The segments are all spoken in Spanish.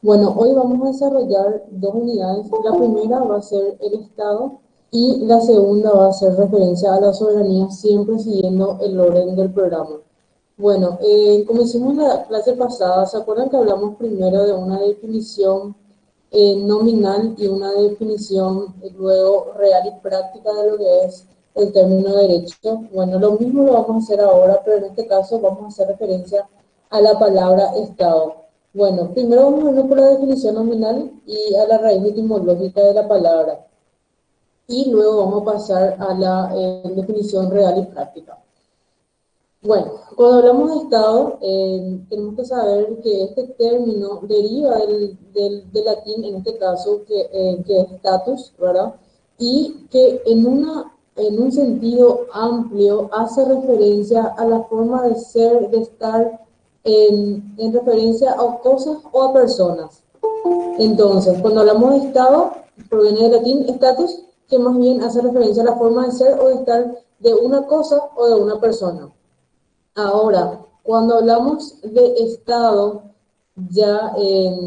Bueno, hoy vamos a desarrollar dos unidades. La primera va a ser el Estado y la segunda va a ser referencia a la soberanía, siempre siguiendo el orden del programa. Bueno, como hicimos en la clase pasada, ¿se acuerdan que hablamos primero de una definición nominal y una definición luego real y práctica de lo que es el término derecho? Bueno, lo mismo lo vamos a hacer ahora, pero en este caso vamos a hacer referencia a la palabra Estado. Bueno, primero vamos a verlo por la definición nominal y a la raíz etimológica de la palabra. Y luego vamos a pasar a la definición real y práctica. Bueno, cuando hablamos de Estado, tenemos que saber que este término deriva del latín, en este caso, que es status, ¿verdad? Y que en un sentido amplio hace referencia a la forma de ser, de estar, en referencia a cosas o a personas. Entonces, cuando hablamos de Estado, proviene del latín status, que más bien hace referencia a la forma de ser o de estar de una cosa o de una persona. Ahora, cuando hablamos de Estado, ya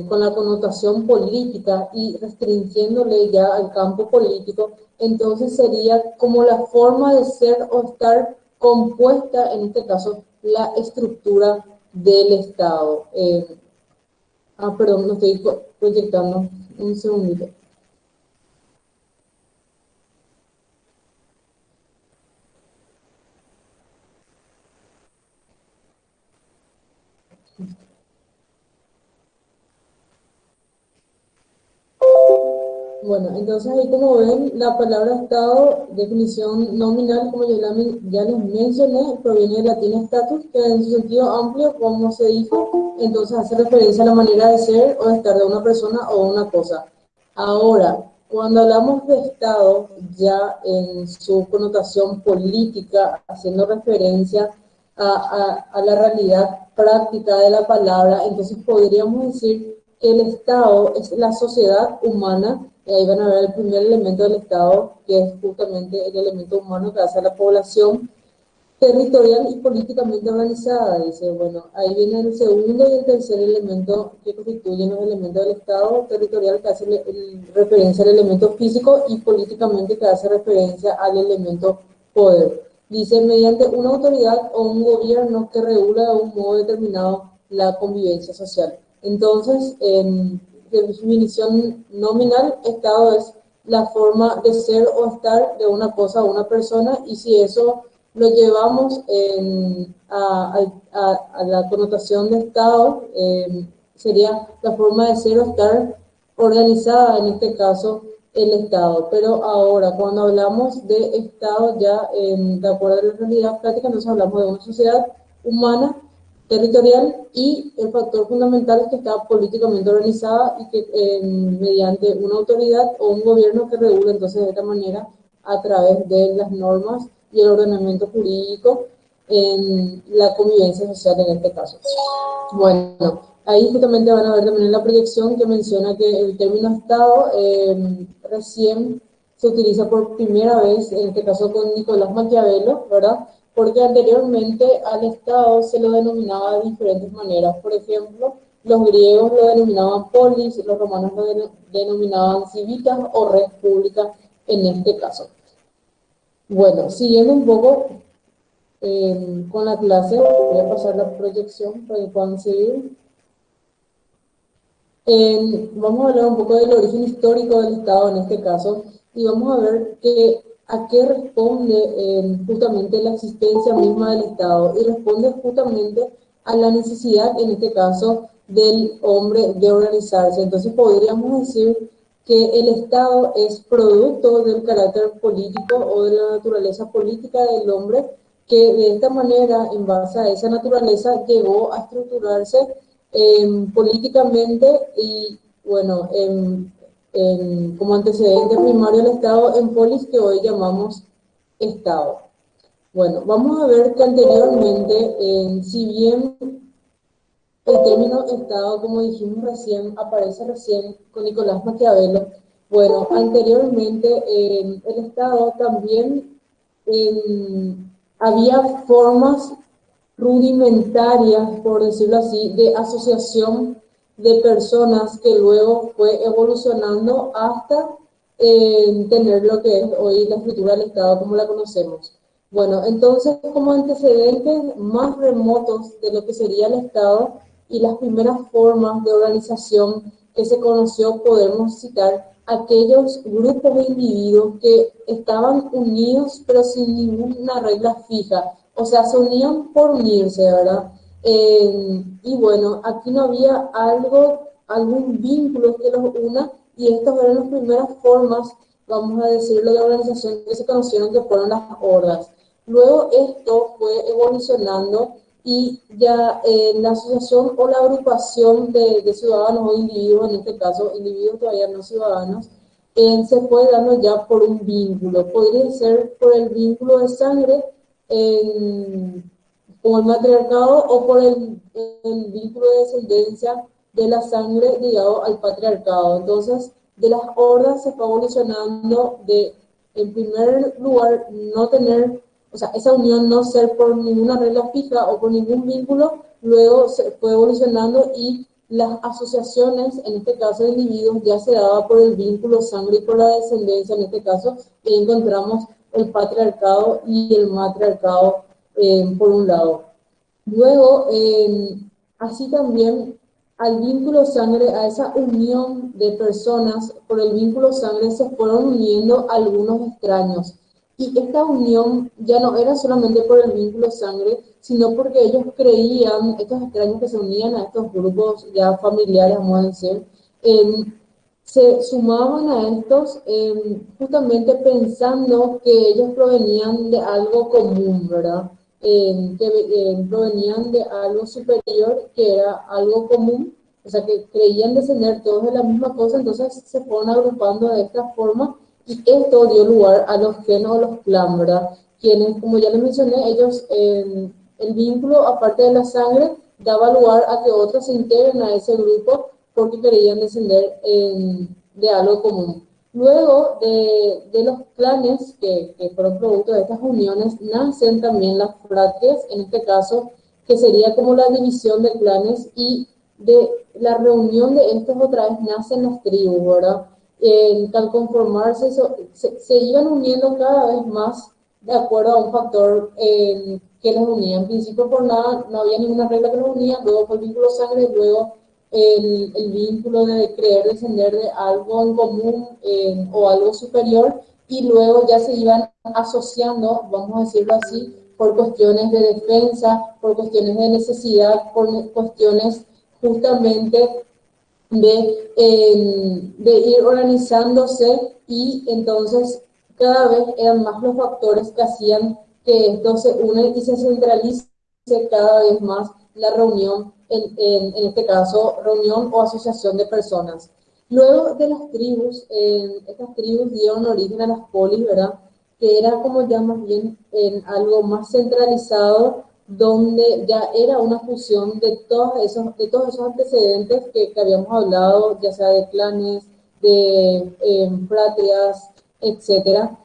con la connotación política y restringiéndole ya al campo político, entonces sería como la forma de ser o estar compuesta, en este caso, la estructura del Estado. Perdón, lo estoy proyectando un segundito. Bueno, entonces ahí como ven, la palabra Estado, definición nominal, como ya les mencioné, proviene del latín status, que en su sentido amplio, como se dijo, entonces hace referencia a la manera de ser o de estar de una persona o una cosa. Ahora, cuando hablamos de Estado, ya en su connotación política, haciendo referencia a la realidad práctica de la palabra, entonces podríamos decir que el Estado es la sociedad humana, y ahí van a ver el primer elemento del Estado, que es justamente el elemento humano que hace a la población territorial y políticamente organizada. Dice, bueno, ahí viene el segundo y el tercer elemento que constituyen los elementos del Estado territorial, que hace referencia al elemento físico, y políticamente, que hace referencia al elemento poder. Dice, mediante una autoridad o un gobierno que regula de un modo determinado la convivencia social. Entonces, en definición nominal, Estado es la forma de ser o estar de una cosa o una persona, y si eso lo llevamos a la connotación de Estado, sería la forma de ser o estar organizada, en este caso, el Estado. Pero ahora, cuando hablamos de Estado, ya de acuerdo a la realidad práctica, entonces hablamos de una sociedad humana, territorial, y el factor fundamental es que está políticamente organizada y que mediante una autoridad o un gobierno que regula entonces de esta manera a través de las normas y el ordenamiento jurídico en la convivencia social en este caso. Bueno, ahí justamente van a ver también en la proyección que menciona que el término Estado recién se utiliza por primera vez, en este caso con Nicolás Maquiavelo, ¿verdad? Porque anteriormente al Estado se lo denominaba de diferentes maneras. Por ejemplo, los griegos lo denominaban polis, los romanos lo denominaban civitas o república en este caso. Bueno, siguiendo un poco con la clase, voy a pasar la proyección para que puedan seguir. Vamos a hablar un poco del origen histórico del Estado en este caso, y vamos a ver a qué responde justamente la existencia misma del Estado, y responde justamente a la necesidad, en este caso, del hombre de organizarse. Entonces podríamos decir que el Estado es producto del carácter político o de la naturaleza política del hombre, que de esta manera, en base a esa naturaleza, llegó a estructurarse políticamente y, bueno, como antecedente primario del Estado en polis, que hoy llamamos Estado. Bueno, vamos a ver que anteriormente, si bien el término Estado, como dijimos recién, aparece recién con Nicolás Maquiavelo, bueno, anteriormente el Estado también había formas rudimentarias, por decirlo así, de asociación de personas que luego fue evolucionando hasta tener lo que es hoy la estructura del Estado como la conocemos. Bueno, entonces como antecedentes más remotos de lo que sería el Estado y las primeras formas de organización que se conoció, podemos citar aquellos grupos de individuos que estaban unidos pero sin ninguna regla fija, o sea, se unían por unirse, ¿verdad? Y bueno, aquí no había algún vínculo que los una, y estas fueron las primeras formas, vamos a decirlo, de organización que se conocieron, que fueron las hordas. Luego esto fue evolucionando y ya la asociación o la agrupación de ciudadanos o individuos, en este caso individuos todavía no ciudadanos, se fue dando ya por un vínculo. Podría ser por el vínculo de sangre, en, como el matriarcado, o por el vínculo de descendencia de la sangre ligado al patriarcado. Entonces, de las hordas se fue evolucionando de, en primer lugar, no tener, o sea, esa unión no ser por ninguna regla fija o por ningún vínculo, luego se fue evolucionando y las asociaciones, en este caso de individuos, ya se daba por el vínculo sangre y por la descendencia, en este caso, y encontramos el patriarcado y el matriarcado por un lado. Luego, así también al vínculo sangre, a esa unión de personas, por el vínculo sangre se fueron uniendo algunos extraños. Y esta unión ya no era solamente por el vínculo sangre, sino porque ellos creían, estos extraños que se unían a estos grupos ya familiares, vamos a decir, en se sumaban a estos justamente pensando que ellos provenían de algo común, ¿verdad? Que provenían de algo superior, que era algo común, o sea, que creían descender todos de la misma cosa, entonces se fueron agrupando de esta forma y esto dio lugar a los genos o los clan, ¿verdad? Quienes, como ya les mencioné, ellos, el vínculo, aparte de la sangre, daba lugar a que otros se integren a ese grupo porque querían descender de algo común. Luego de los clanes que fueron producto de estas uniones, nacen también las fratres, en este caso, que sería como la división de clanes, y de la reunión de estos otra vez nacen las tribus, ¿verdad? Al conformarse, se iban uniendo cada vez más de acuerdo a un factor que los unía. En principio, por nada, no había ninguna regla que los unía, luego fue el vínculo sangre, luego el vínculo de creer descender de algo en común o algo superior, y luego ya se iban asociando, vamos a decirlo así, por cuestiones de defensa, por cuestiones de necesidad, por cuestiones justamente de ir organizándose, y entonces cada vez eran más los factores que hacían que esto se une y se centralice cada vez más la reunión, en este caso, reunión o asociación de personas. Luego de las tribus, estas tribus dieron origen a las polis, ¿verdad? Que era como ya más bien en algo más centralizado, donde ya era una fusión de todos esos antecedentes que habíamos hablado, ya sea de clanes, de fratrias, etcétera,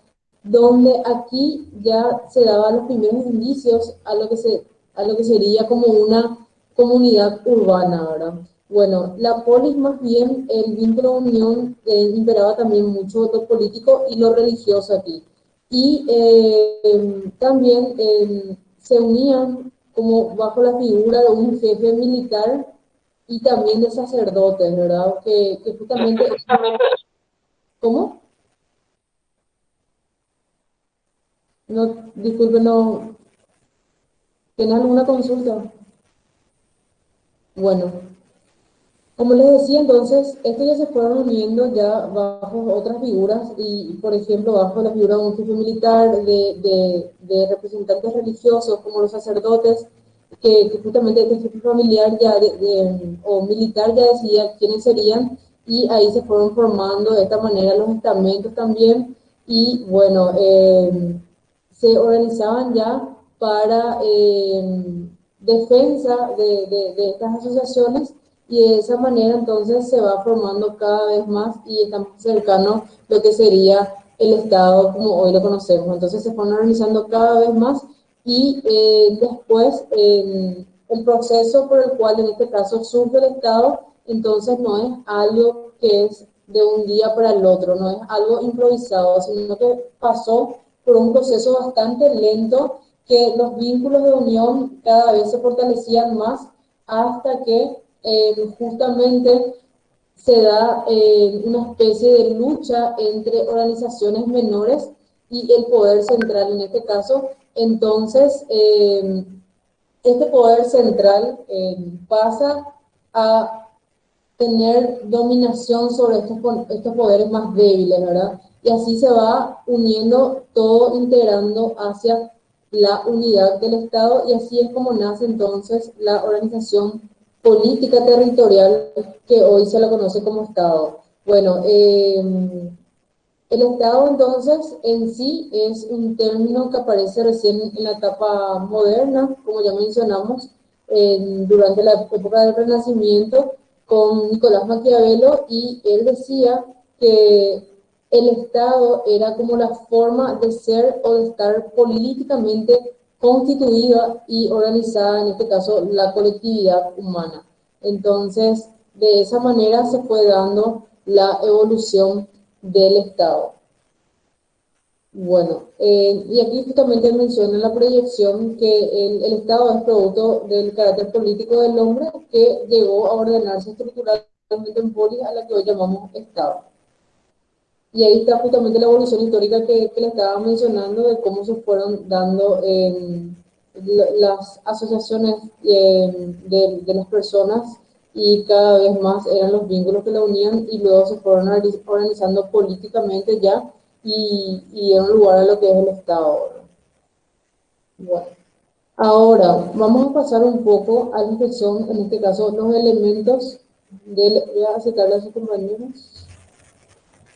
donde aquí ya se daban los primeros indicios a lo que sería como una comunidad urbana, ¿verdad? Bueno, la polis más bien, el vínculo de unión, imperaba también mucho lo político y lo religioso aquí. Y también se unían como bajo la figura de un jefe militar y también de sacerdotes, ¿verdad? Que justamente, ¿cómo? No, disculpe, no, ¿tienes alguna consulta? Bueno, como les decía, entonces, estos ya se fueron uniendo ya bajo otras figuras y, por ejemplo, bajo la figura de un jefe militar, de representantes religiosos como los sacerdotes, que justamente este jefe familiar ya o militar ya decía quiénes serían, y ahí se fueron formando de esta manera los estamentos también, y bueno, se organizaban ya para defensa de estas asociaciones, y de esa manera entonces se va formando cada vez más y estamos cercanos lo que sería el Estado como hoy lo conocemos. Entonces se van organizando cada vez más, y después el proceso por el cual en este caso surge el Estado Entonces no es algo que es de un día para el otro, no es algo improvisado, sino que pasó por un proceso bastante lento, que los vínculos de unión cada vez se fortalecían más hasta que justamente se da una especie de lucha entre organizaciones menores y el poder central en este caso. Entonces, este poder central pasa a tener dominación sobre estos poderes más débiles, ¿verdad? Y así se va uniendo todo, integrando hacia la unidad del Estado, y así es como nace entonces la organización política territorial que hoy se la conoce como Estado. Bueno, el Estado entonces en sí es un término que aparece recién en la etapa moderna, como ya mencionamos, durante la época del Renacimiento con Nicolás Maquiavelo, y él decía que el Estado era como la forma de ser o de estar políticamente constituida y organizada, en este caso la colectividad humana. Entonces, de esa manera se fue dando la evolución del Estado. Bueno, y aquí justamente menciona en la proyección que el Estado es producto del carácter político del hombre, que llegó a ordenarse estructuralmente en polis, a la que hoy llamamos Estado. Y ahí está justamente la evolución histórica que le estaba mencionando, de cómo se fueron dando las asociaciones de las personas, y cada vez más eran los vínculos que la unían, y luego se fueron organizando políticamente ya, y dieron lugar a lo que es el Estado. Bueno, ahora vamos a pasar un poco a la reflexión, en este caso los elementos del, voy a citarle a sus compañeros,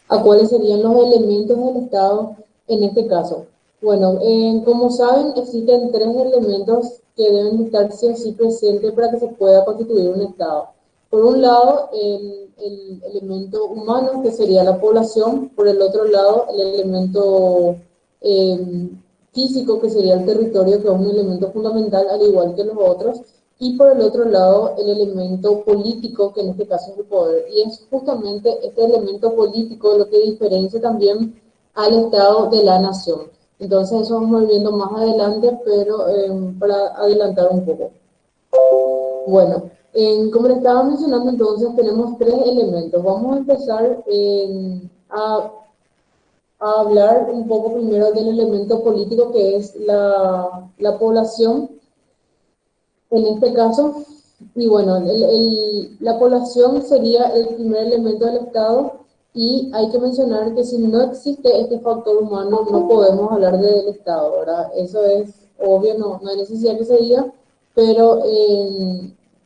a cuáles serían los elementos del Estado en este caso. Bueno, como saben, existen tres elementos que deben estar sí o sí presentes para que se pueda constituir un Estado. Por un lado, el elemento humano, que sería la población; por el otro lado, el elemento eh, físico, que sería el territorio, que es un elemento fundamental al igual que los otros; y por el otro lado el elemento político, que en este caso es el poder. Y es justamente este elemento político lo que diferencia también al Estado de la nación. Entonces eso vamos a ir viendo más adelante, pero para adelantar un poco. Bueno, como le estaba mencionando, entonces tenemos tres elementos. Vamos a empezar a hablar un poco primero del elemento político, que es la población en este caso. Y bueno, la población sería el primer elemento del Estado, y hay que mencionar que si no existe este factor humano no podemos hablar del Estado, ¿verdad? Eso es obvio, no hay necesidad que se diga, pero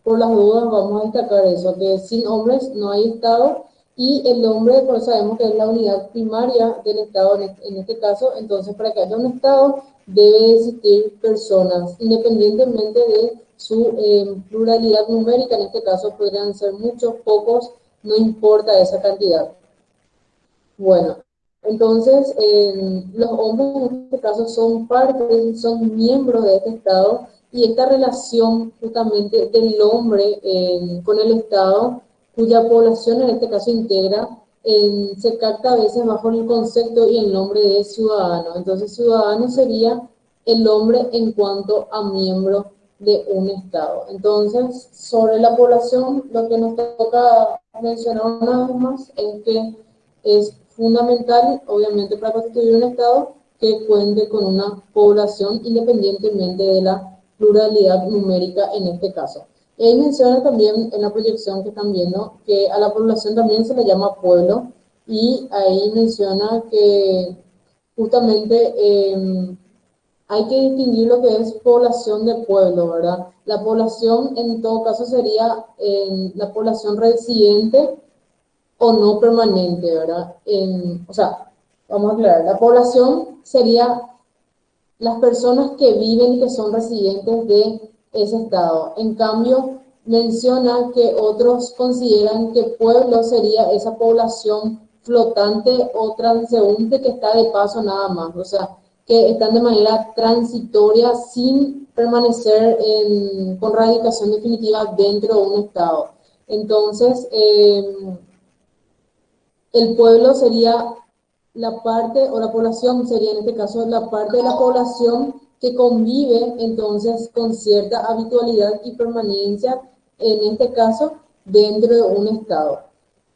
por las dudas vamos a destacar eso, que sin hombres no hay Estado, y el hombre, pues sabemos que es la unidad primaria del Estado en este caso. Entonces, para que haya un Estado debe existir personas, independientemente de su pluralidad numérica. En este caso podrían ser muchos, pocos, no importa esa cantidad. Bueno, entonces los hombres en este caso son parte, son miembros de este Estado, y esta relación justamente del hombre con el Estado, cuya población en este caso integra, se capta a veces bajo el concepto y el nombre de ciudadano. Entonces ciudadano sería el hombre en cuanto a miembro de un Estado. Entonces, sobre la población, lo que nos toca mencionar una vez más es que es fundamental, obviamente, para constituir un Estado, que cuente con una población independientemente de la pluralidad numérica en este caso. Y ahí menciona también en la proyección que están viendo que a la población también se le llama pueblo, y ahí menciona que justamente hay que distinguir lo que es población de pueblo, ¿verdad? La población en todo caso sería la población residente o no permanente, ¿verdad? O sea, vamos a aclarar, la población sería las personas que viven y que son residentes de ese estado. En cambio, menciona que otros consideran que pueblo sería esa población flotante o transeúnte que está de paso nada más, o sea, que están de manera transitoria sin permanecer con radicación definitiva dentro de un estado. Entonces, el pueblo sería la parte, o la población sería en este caso la parte de la población que convive entonces con cierta habitualidad y permanencia, en este caso, dentro de un estado.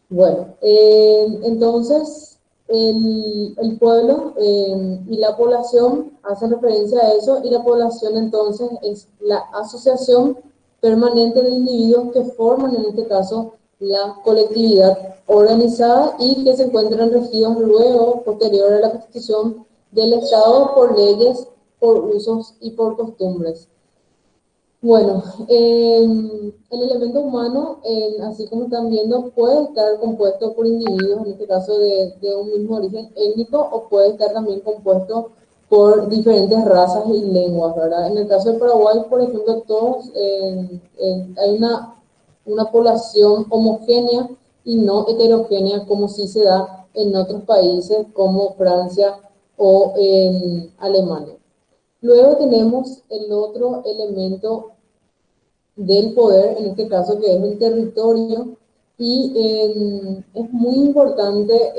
Bueno, entonces el pueblo y la población hacen referencia a eso, y la población entonces es la asociación permanente de individuos que forman en este caso la colectividad organizada y que se encuentran regidos luego, posterior a la constitución del Estado, por leyes, por usos y por costumbres. Bueno, el elemento humano, así como están viendo, puede estar compuesto por individuos, en este caso de un mismo origen étnico, o puede estar también compuesto por diferentes razas y lenguas, ¿verdad? En el caso de Paraguay, por ejemplo, todos, hay una población homogénea y no heterogénea, como sí se da en otros países como Francia o en Alemania. Luego tenemos el otro elemento del poder, en este caso que es el territorio, y es muy importante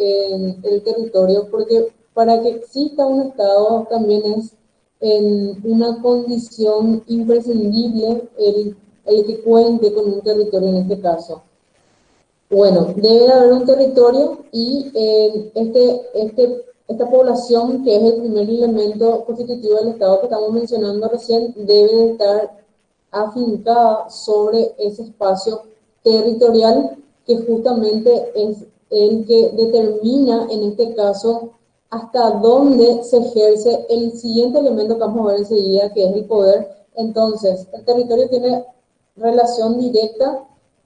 el territorio porque para que exista un Estado también es una condición imprescindible el que cuente con un territorio en este caso. Bueno, debe haber un territorio y esta población, que es el primer elemento constitutivo del Estado que estamos mencionando recién, debe estar afincada sobre ese espacio territorial que justamente es el que determina, en este caso, hasta dónde se ejerce el siguiente elemento que vamos a ver enseguida, que es el poder. Entonces, el territorio tiene relación directa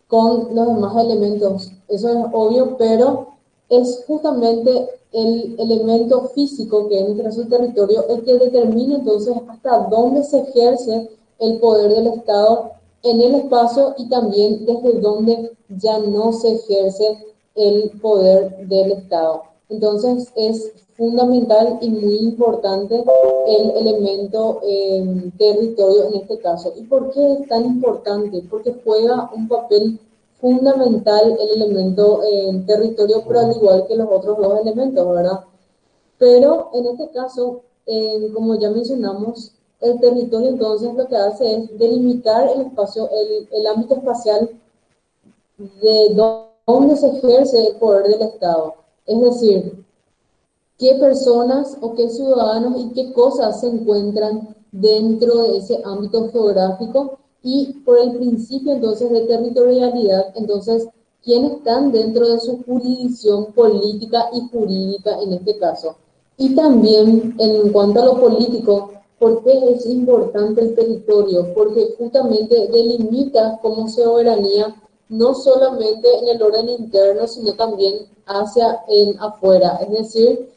con los demás elementos. Eso es obvio, pero es justamente el elemento físico, que es en su territorio, el que determina entonces hasta dónde se ejerce el poder del Estado en el espacio, y también desde dónde ya no se ejerce el poder del Estado. Entonces es fundamental y muy importante el elemento territorio en este caso. ¿Y por qué es tan importante? Porque juega un papel fundamental el elemento territorio, pero al igual que los otros dos elementos, ¿verdad? Pero en este caso, como ya mencionamos, el territorio entonces lo que hace es delimitar el espacio, el ámbito espacial de dónde se ejerce el poder del Estado. Es decir, qué personas o qué ciudadanos y qué cosas se encuentran dentro de ese ámbito geográfico, y por el principio entonces de territorialidad, entonces, quiénes están dentro de su jurisdicción política y jurídica en este caso. Y también en cuanto a lo político, ¿por qué es importante el territorio? Porque justamente delimita como soberanía no solamente en el orden interno, sino también hacia en afuera, es decir,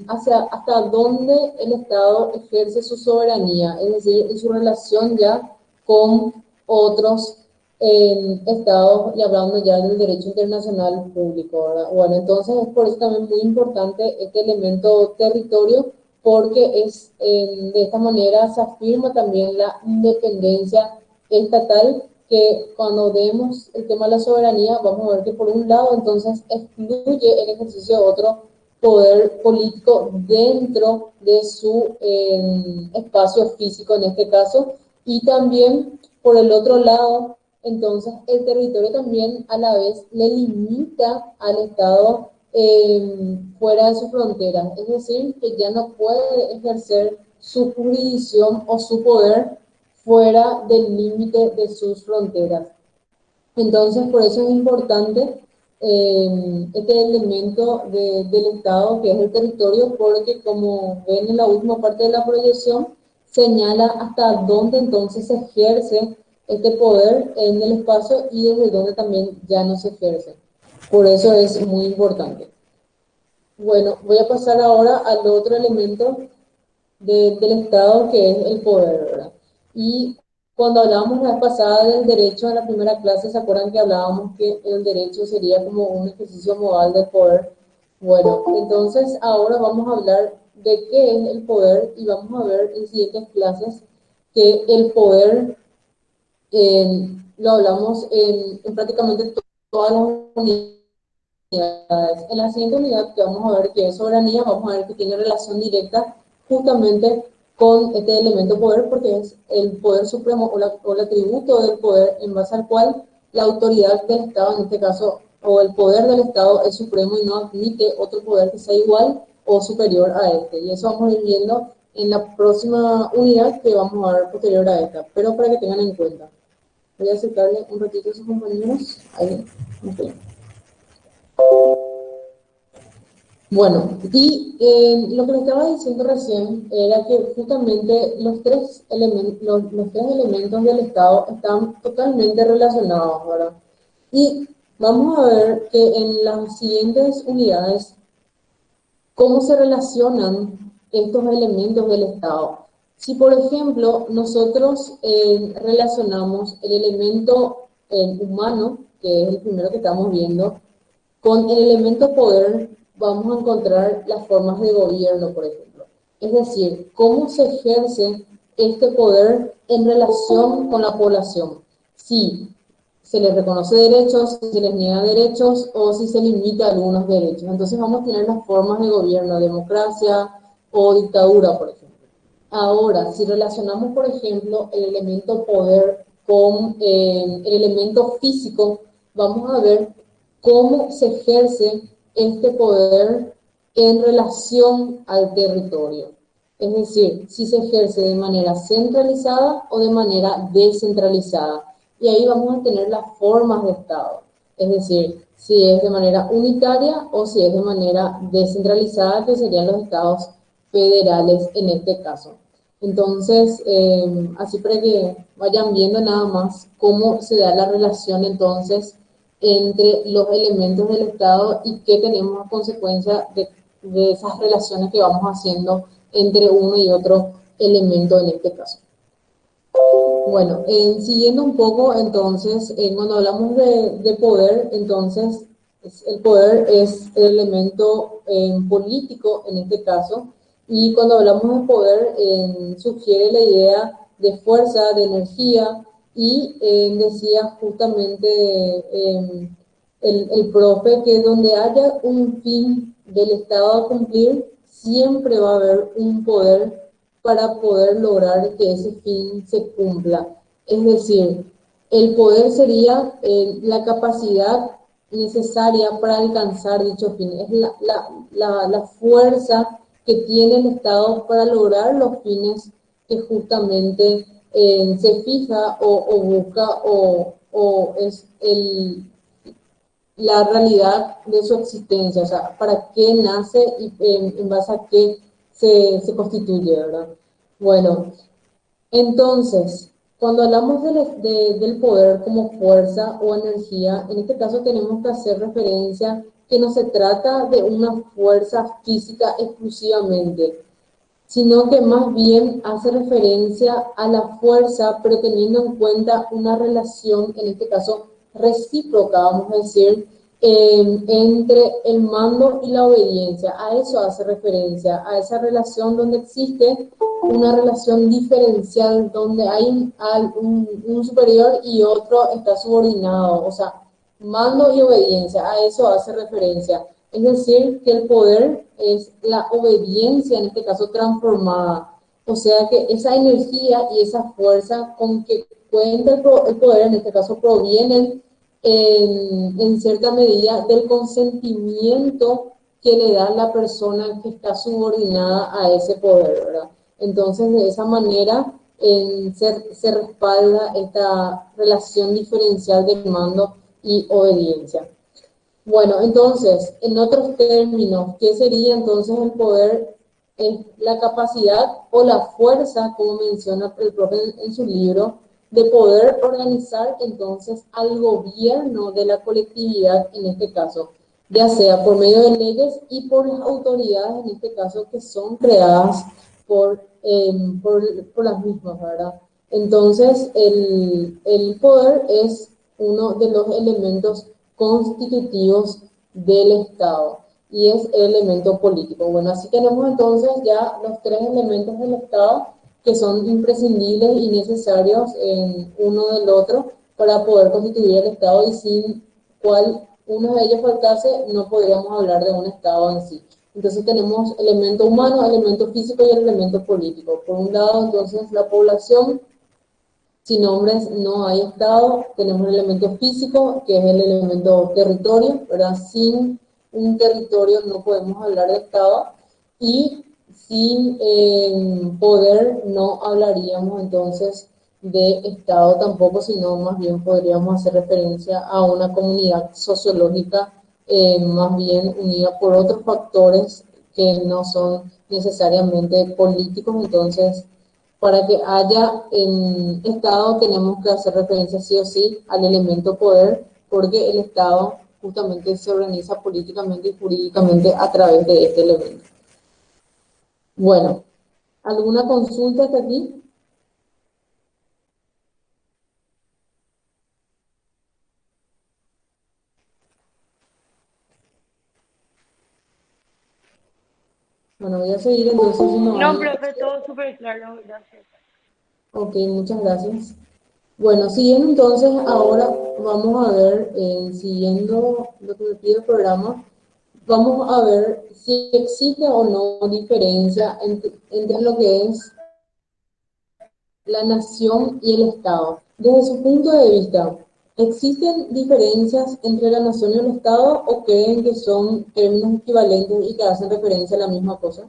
hasta dónde el Estado ejerce su soberanía, es decir, en su relación ya con otros estados, y hablando ya del derecho internacional público, ¿verdad? Bueno, entonces es por eso también muy importante este elemento territorio, porque de esta manera se afirma también la independencia estatal, que cuando vemos el tema de la soberanía, vamos a ver que por un lado entonces excluye el ejercicio de otro poder político dentro de su espacio físico en este caso, y también por el otro lado, entonces el territorio también a la vez le limita al Estado fuera de su frontera, es decir, que ya no puede ejercer su jurisdicción o su poder fuera del límite de sus fronteras. Entonces, por eso es importante este elemento del Estado, que es el territorio, porque como ven en la última parte de la proyección, señala hasta dónde entonces se ejerce este poder en el espacio y desde dónde también ya no se ejerce. Por eso es muy importante. Bueno, voy a pasar ahora al otro elemento del Estado, que es el poder, ¿verdad? Y cuando hablábamos la vez pasada del derecho en la primera clase, ¿se acuerdan que hablábamos que el derecho sería como un ejercicio modal del poder? Bueno, entonces ahora vamos a hablar de qué es el poder, y vamos a ver en siguientes clases que el poder lo hablamos en prácticamente todas las unidades. En la siguiente unidad que vamos a ver que es soberanía, vamos a ver que tiene relación directa justamente con este elemento poder, porque es el poder supremo o el atributo del poder en base al cual la autoridad del Estado, en este caso, o el poder del Estado es supremo y no admite otro poder que sea igual o superior a este. Y eso vamos a ir viendo en la próxima unidad que vamos a ver posterior a esta, pero para que tengan en cuenta. Voy a acercarle un ratito a sus compañeros. Ahí, okay. Bueno, y lo que les estaba diciendo recién era que justamente los tres elementos del Estado están totalmente relacionados, ¿verdad? Y vamos a ver que en las siguientes unidades cómo se relacionan estos elementos del Estado. Si, por ejemplo, nosotros relacionamos el elemento humano, que es el primero que estamos viendo, con el elemento poder, vamos a encontrar las formas de gobierno, por ejemplo. Es decir, cómo se ejerce este poder en relación con la población. Si se les reconoce derechos, si se les niega derechos o si se limita algunos derechos. Entonces vamos a tener las formas de gobierno, democracia o dictadura, por ejemplo. Ahora, si relacionamos, por ejemplo, el elemento poder con el elemento físico, vamos a ver cómo se ejerce este poder en relación al territorio. Es decir, si se ejerce de manera centralizada o de manera descentralizada. Y ahí vamos a tener las formas de Estado. Es decir, si es de manera unitaria o si es de manera descentralizada, que serían los estados federales en este caso. Entonces, así para que vayan viendo nada más cómo se da la relación entonces entre los elementos del Estado y qué tenemos a consecuencia de esas relaciones que vamos haciendo entre uno y otro elemento en este caso. Bueno, siguiendo un poco, entonces, cuando hablamos de poder, entonces, el poder es el elemento político en este caso, y cuando hablamos de poder, sugiere la idea de fuerza, de energía, y decía justamente el profe que donde haya un fin del Estado a cumplir, siempre va a haber un poder para poder lograr que ese fin se cumpla. Es decir, el poder sería la capacidad necesaria para alcanzar dicho fin. Es la fuerza que tiene el Estado para lograr los fines que justamente se fija o busca o es la realidad de su existencia, o sea, para qué nace y en base a qué se constituye, ¿verdad? Bueno, entonces, cuando hablamos del poder como fuerza o energía, en este caso tenemos que hacer referencia que no se trata de una fuerza física exclusivamente, sino que más bien hace referencia a la fuerza, pero teniendo en cuenta una relación, en este caso recíproca, vamos a decir, entre el mando y la obediencia. A eso hace referencia, a esa relación donde existe una relación diferencial, donde hay un superior y otro está subordinado, o sea, mando y obediencia, a eso hace referencia. Es decir, que el poder es la obediencia, en este caso transformada. O sea que esa energía y esa fuerza con que cuenta el poder, en este caso, provienen en cierta medida del consentimiento que le da la persona que está subordinada a ese poder, ¿verdad? Entonces, de esa manera se respalda esta relación diferencial de mando y obediencia. Bueno, entonces, en otros términos, ¿qué sería entonces el poder? Es la capacidad o la fuerza, como menciona el profe en su libro, de poder organizar entonces al gobierno de la colectividad, en este caso, ya sea por medio de leyes y por las autoridades, en este caso, que son creadas por las mismas, ¿verdad? Entonces, el poder es uno de los elementos constitutivos del Estado y es el elemento político. Bueno, así tenemos entonces ya los tres elementos del Estado que son imprescindibles y necesarios en uno del otro para poder constituir el Estado y sin cual uno de ellos faltase, no podríamos hablar de un Estado en sí. Entonces tenemos elemento humano, elemento físico y el elemento político. Por un lado, entonces, la población, sin hombres no hay Estado. Tenemos el elemento físico, que es el elemento territorio, ¿verdad? Sin un territorio no podemos hablar de Estado. Y sin poder no hablaríamos entonces de Estado tampoco, sino más bien podríamos hacer referencia a una comunidad sociológica más bien unida por otros factores que no son necesariamente políticos. Entonces, para que haya Estado tenemos que hacer referencia sí o sí al elemento poder, porque el Estado justamente se organiza políticamente y jurídicamente a través de este elemento. Bueno, ¿alguna consulta hasta aquí? Bueno, voy a seguir entonces si no No, hay. profe, todo súper claro, gracias. Ok, muchas gracias. Bueno, siguiendo entonces, ahora vamos a ver, siguiendo lo que me pide el programa, vamos a ver si existe o no diferencia entre lo que es la nación y el Estado. Desde su punto de vista, ¿existen diferencias entre la nación y el Estado o creen que son términos equivalentes y que hacen referencia a la misma cosa?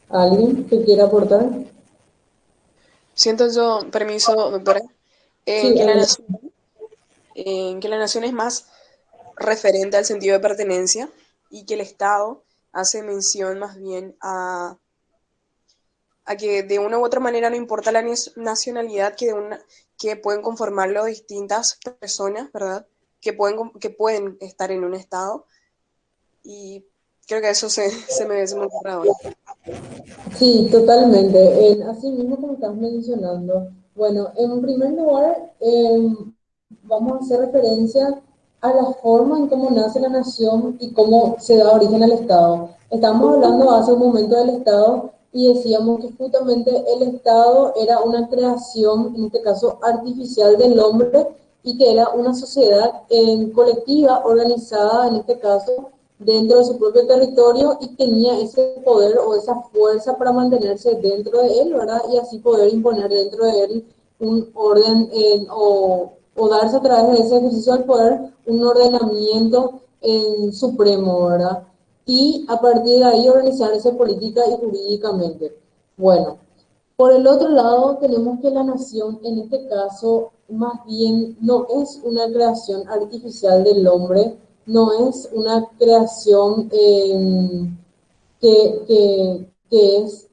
¿Alguien que quiera aportar? Siento yo, permiso, doctora, en Sí, que adelante. que la nación es más referente al sentido de pertenencia y que el Estado hace mención más bien a que de una u otra manera no importa la nacionalidad que pueden conformarlo distintas personas, ¿verdad? Que pueden estar en un Estado y creo que eso se me ocurre ahora. Sí, totalmente. Así mismo como estás mencionando. Bueno, en primer lugar, vamos a hacer referencia a la forma en cómo nace la nación y cómo se da origen al Estado. Estamos hablando hace un momento del Estado y decíamos que justamente el Estado era una creación, en este caso artificial del hombre, y que era una sociedad colectiva, organizada, en este caso, dentro de su propio territorio y tenía ese poder o esa fuerza para mantenerse dentro de él, ¿verdad? Y así poder imponer dentro de él un orden o darse a través de ese ejercicio del poder un ordenamiento supremo, ¿verdad? Y a partir de ahí organizarse política y jurídicamente. Bueno, por el otro lado, tenemos que la nación, en este caso, más bien no es una creación artificial del hombre, no es una creación que es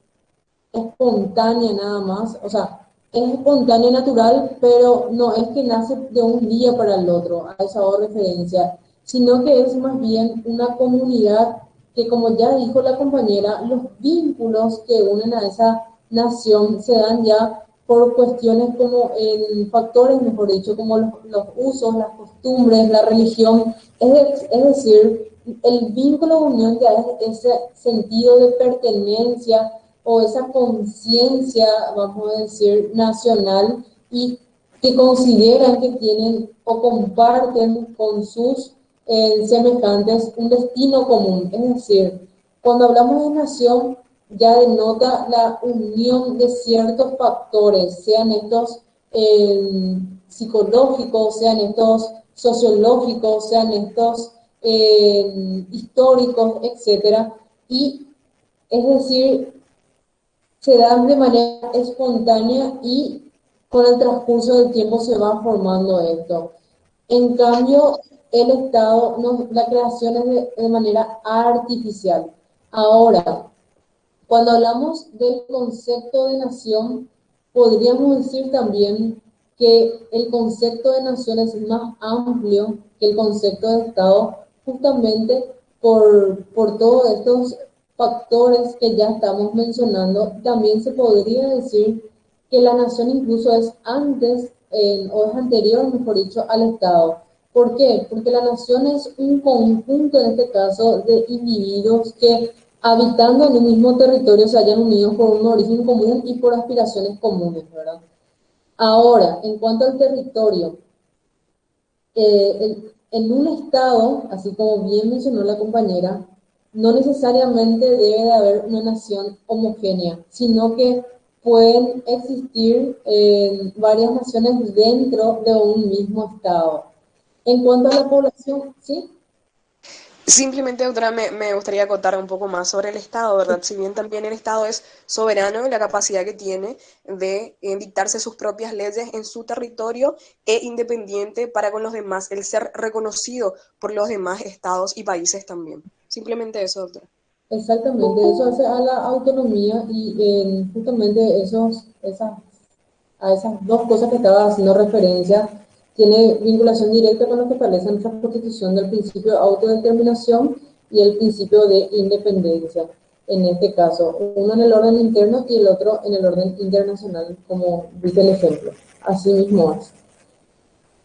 espontánea nada más, o sea, es espontánea natural, pero no es que nace de un día para el otro, a esa hago referencia, sino que es más bien una comunidad que, como ya dijo la compañera, los vínculos que unen a esa nación se dan ya por cuestiones como en factores, mejor dicho, como los usos, las costumbres, la religión, es decir, el vínculo de unión que hay ese sentido de pertenencia o esa conciencia, vamos a decir, nacional y que consideran que tienen o comparten con sus semejantes un destino común. Es decir, cuando hablamos de nación, ya denota la unión de ciertos factores, sean estos psicológicos, sean estos sociológicos, sean estos históricos, etcétera. Y es decir, se dan de manera espontánea y con el transcurso del tiempo se va formando esto. En cambio, el Estado, no, la creación es de manera artificial. Ahora, cuando hablamos del concepto de nación, podríamos decir también que el concepto de nación es más amplio que el concepto de Estado, justamente por todos estos factores que ya estamos mencionando. También se podría decir que la nación incluso es antes o es anterior, mejor dicho, al Estado. ¿Por qué? Porque la nación es un conjunto, en este caso, de individuos que habitando en un mismo territorio se hayan unidos por un origen común y por aspiraciones comunes, ¿verdad? Ahora, en cuanto al territorio, en un estado, así como bien mencionó la compañera, no necesariamente debe de haber una nación homogénea, sino que pueden existir varias naciones dentro de un mismo estado. En cuanto a la población, ¿sí? Simplemente, doctora, me gustaría acotar un poco más sobre el Estado, ¿verdad? Si bien también el Estado es soberano y la capacidad que tiene de dictarse sus propias leyes en su territorio e independiente para con los demás, el ser reconocido por los demás estados y países también. Simplemente eso, doctora. Exactamente, eso hace a la autonomía y justamente a esas dos cosas que estaba haciendo referencia, tiene vinculación directa con lo que establece nuestra Constitución del principio de autodeterminación y el principio de independencia, en este caso, uno en el orden interno y el otro en el orden internacional, como dice el ejemplo. Así mismo es.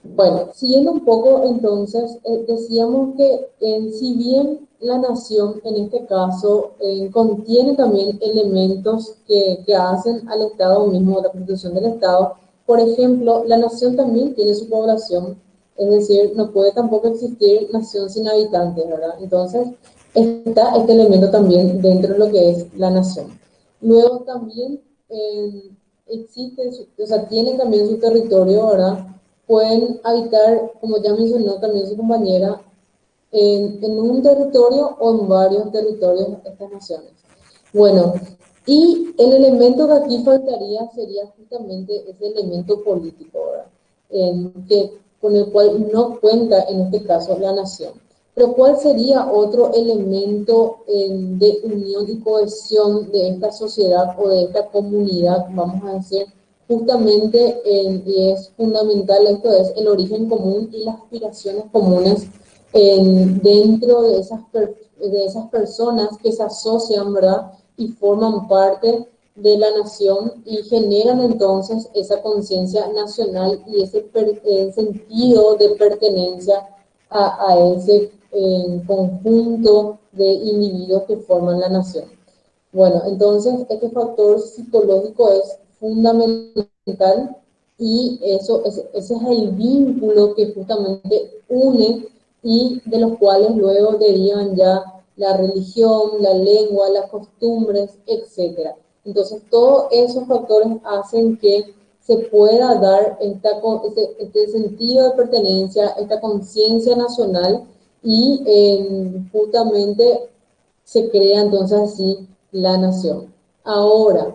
Bueno, siguiendo un poco, entonces, decíamos que si bien la nación, en este caso, contiene también elementos que hacen al Estado mismo, la constitución del Estado, por ejemplo, la nación también tiene su población, es decir, no puede tampoco existir nación sin habitantes, ¿verdad? Entonces, está este elemento también dentro de lo que es la nación. Luego también existe, o sea, tienen también su territorio, ¿verdad? Pueden habitar, como ya mencionó también su compañera, en un territorio o en varios territorios de estas naciones. Bueno, y el elemento que aquí faltaría sería justamente ese elemento político, ¿verdad? Con el cual no cuenta en este caso la nación. Pero ¿cuál sería otro elemento de unión y cohesión de esta sociedad o de esta comunidad, vamos a decir? Justamente, y es fundamental esto, es el origen común y las aspiraciones comunes dentro de esas personas que se asocian, ¿verdad? Y forman parte de la nación y generan entonces esa conciencia nacional y ese sentido de pertenencia a ese conjunto de individuos que forman la nación. Bueno, entonces este factor psicológico es fundamental y ese es el vínculo que justamente une y de los cuales luego derivan ya la religión, la lengua, las costumbres, etcétera. Entonces todos esos factores hacen que se pueda dar este sentido de pertenencia, esta conciencia nacional y justamente se crea entonces así la nación. Ahora,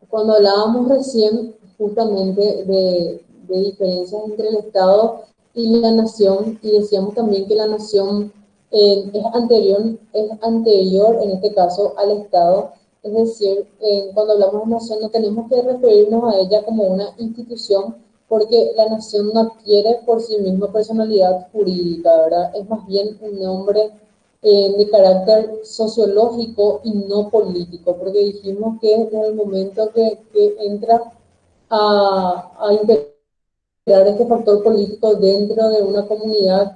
cuando hablábamos recién justamente de diferencias entre el Estado y la nación, y decíamos también que la nación es anterior en este caso al Estado, es decir, cuando hablamos de nación no tenemos que referirnos a ella como una institución, porque la nación no adquiere por sí misma personalidad jurídica, ¿verdad? Es más bien un nombre de carácter sociológico y no político, porque dijimos que desde el momento que entra a integrar este factor político dentro de una comunidad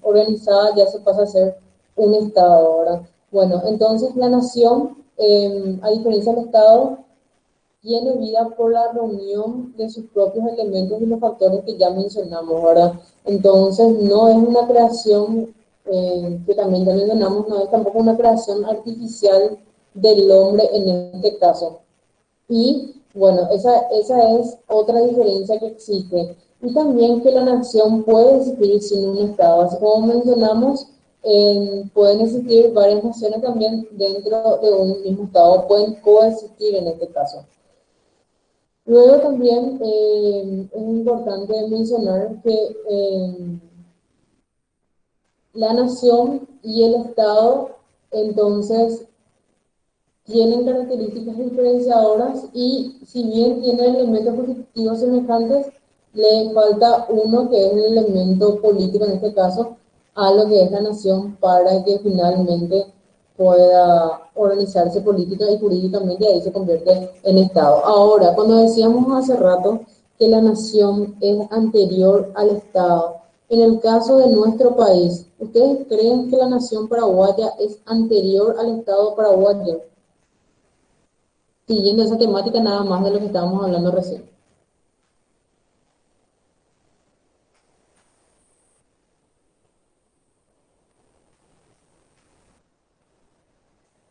organizada, ya se pasa a ser un Estado, ¿verdad? Bueno, entonces la nación, a diferencia del Estado, tiene vida por la reunión de sus propios elementos y los factores que ya mencionamos, ¿verdad? Entonces, no es una creación, que también ya mencionamos, no es tampoco una creación artificial del hombre en este caso. Y bueno, esa es otra diferencia que existe. Y también que la nación puede existir sin un Estado. Así como mencionamos, pueden existir varias naciones también dentro de un mismo Estado, pueden coexistir en este caso. Luego también es importante mencionar que la nación y el Estado entonces tienen características diferenciadoras y si bien tienen elementos positivos semejantes, le falta uno que es el elemento político en este caso a lo que es la nación para que finalmente pueda organizarse política y jurídicamente y ahí se convierte en Estado. Ahora, cuando decíamos hace rato que la nación es anterior al Estado. En el caso de nuestro país, ¿ustedes creen que la nación paraguaya es anterior al Estado paraguayo? Siguiendo esa temática nada más de lo que estábamos hablando recién.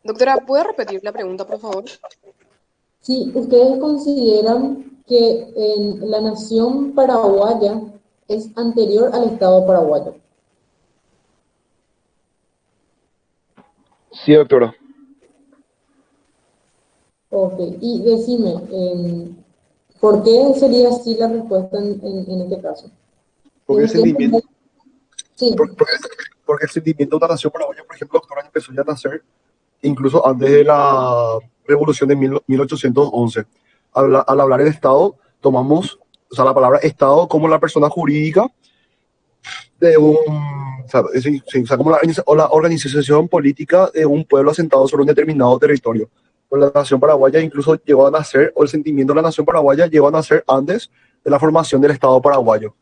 Doctora, ¿puede repetir la pregunta, por favor? Si ustedes consideran que la nación paraguaya es anterior al Estado paraguayo. Sí, doctora, Ok, y decime, ¿por qué sería así la respuesta en este caso? porque el sentimiento, Sí, porque, porque el sentimiento de una nación paraguaya, por ejemplo, doctora, empezó ya a nacer incluso antes de la revolución de 1811. Al hablar del Estado, tomamos, o sea, la palabra Estado como la persona jurídica de un, o sea, o sea, como o la organización política de un pueblo asentado sobre un determinado territorio. Pues la nación paraguaya incluso llegó a nacer, o el sentimiento de la nación paraguaya llegó a nacer antes de la formación del Estado paraguayo.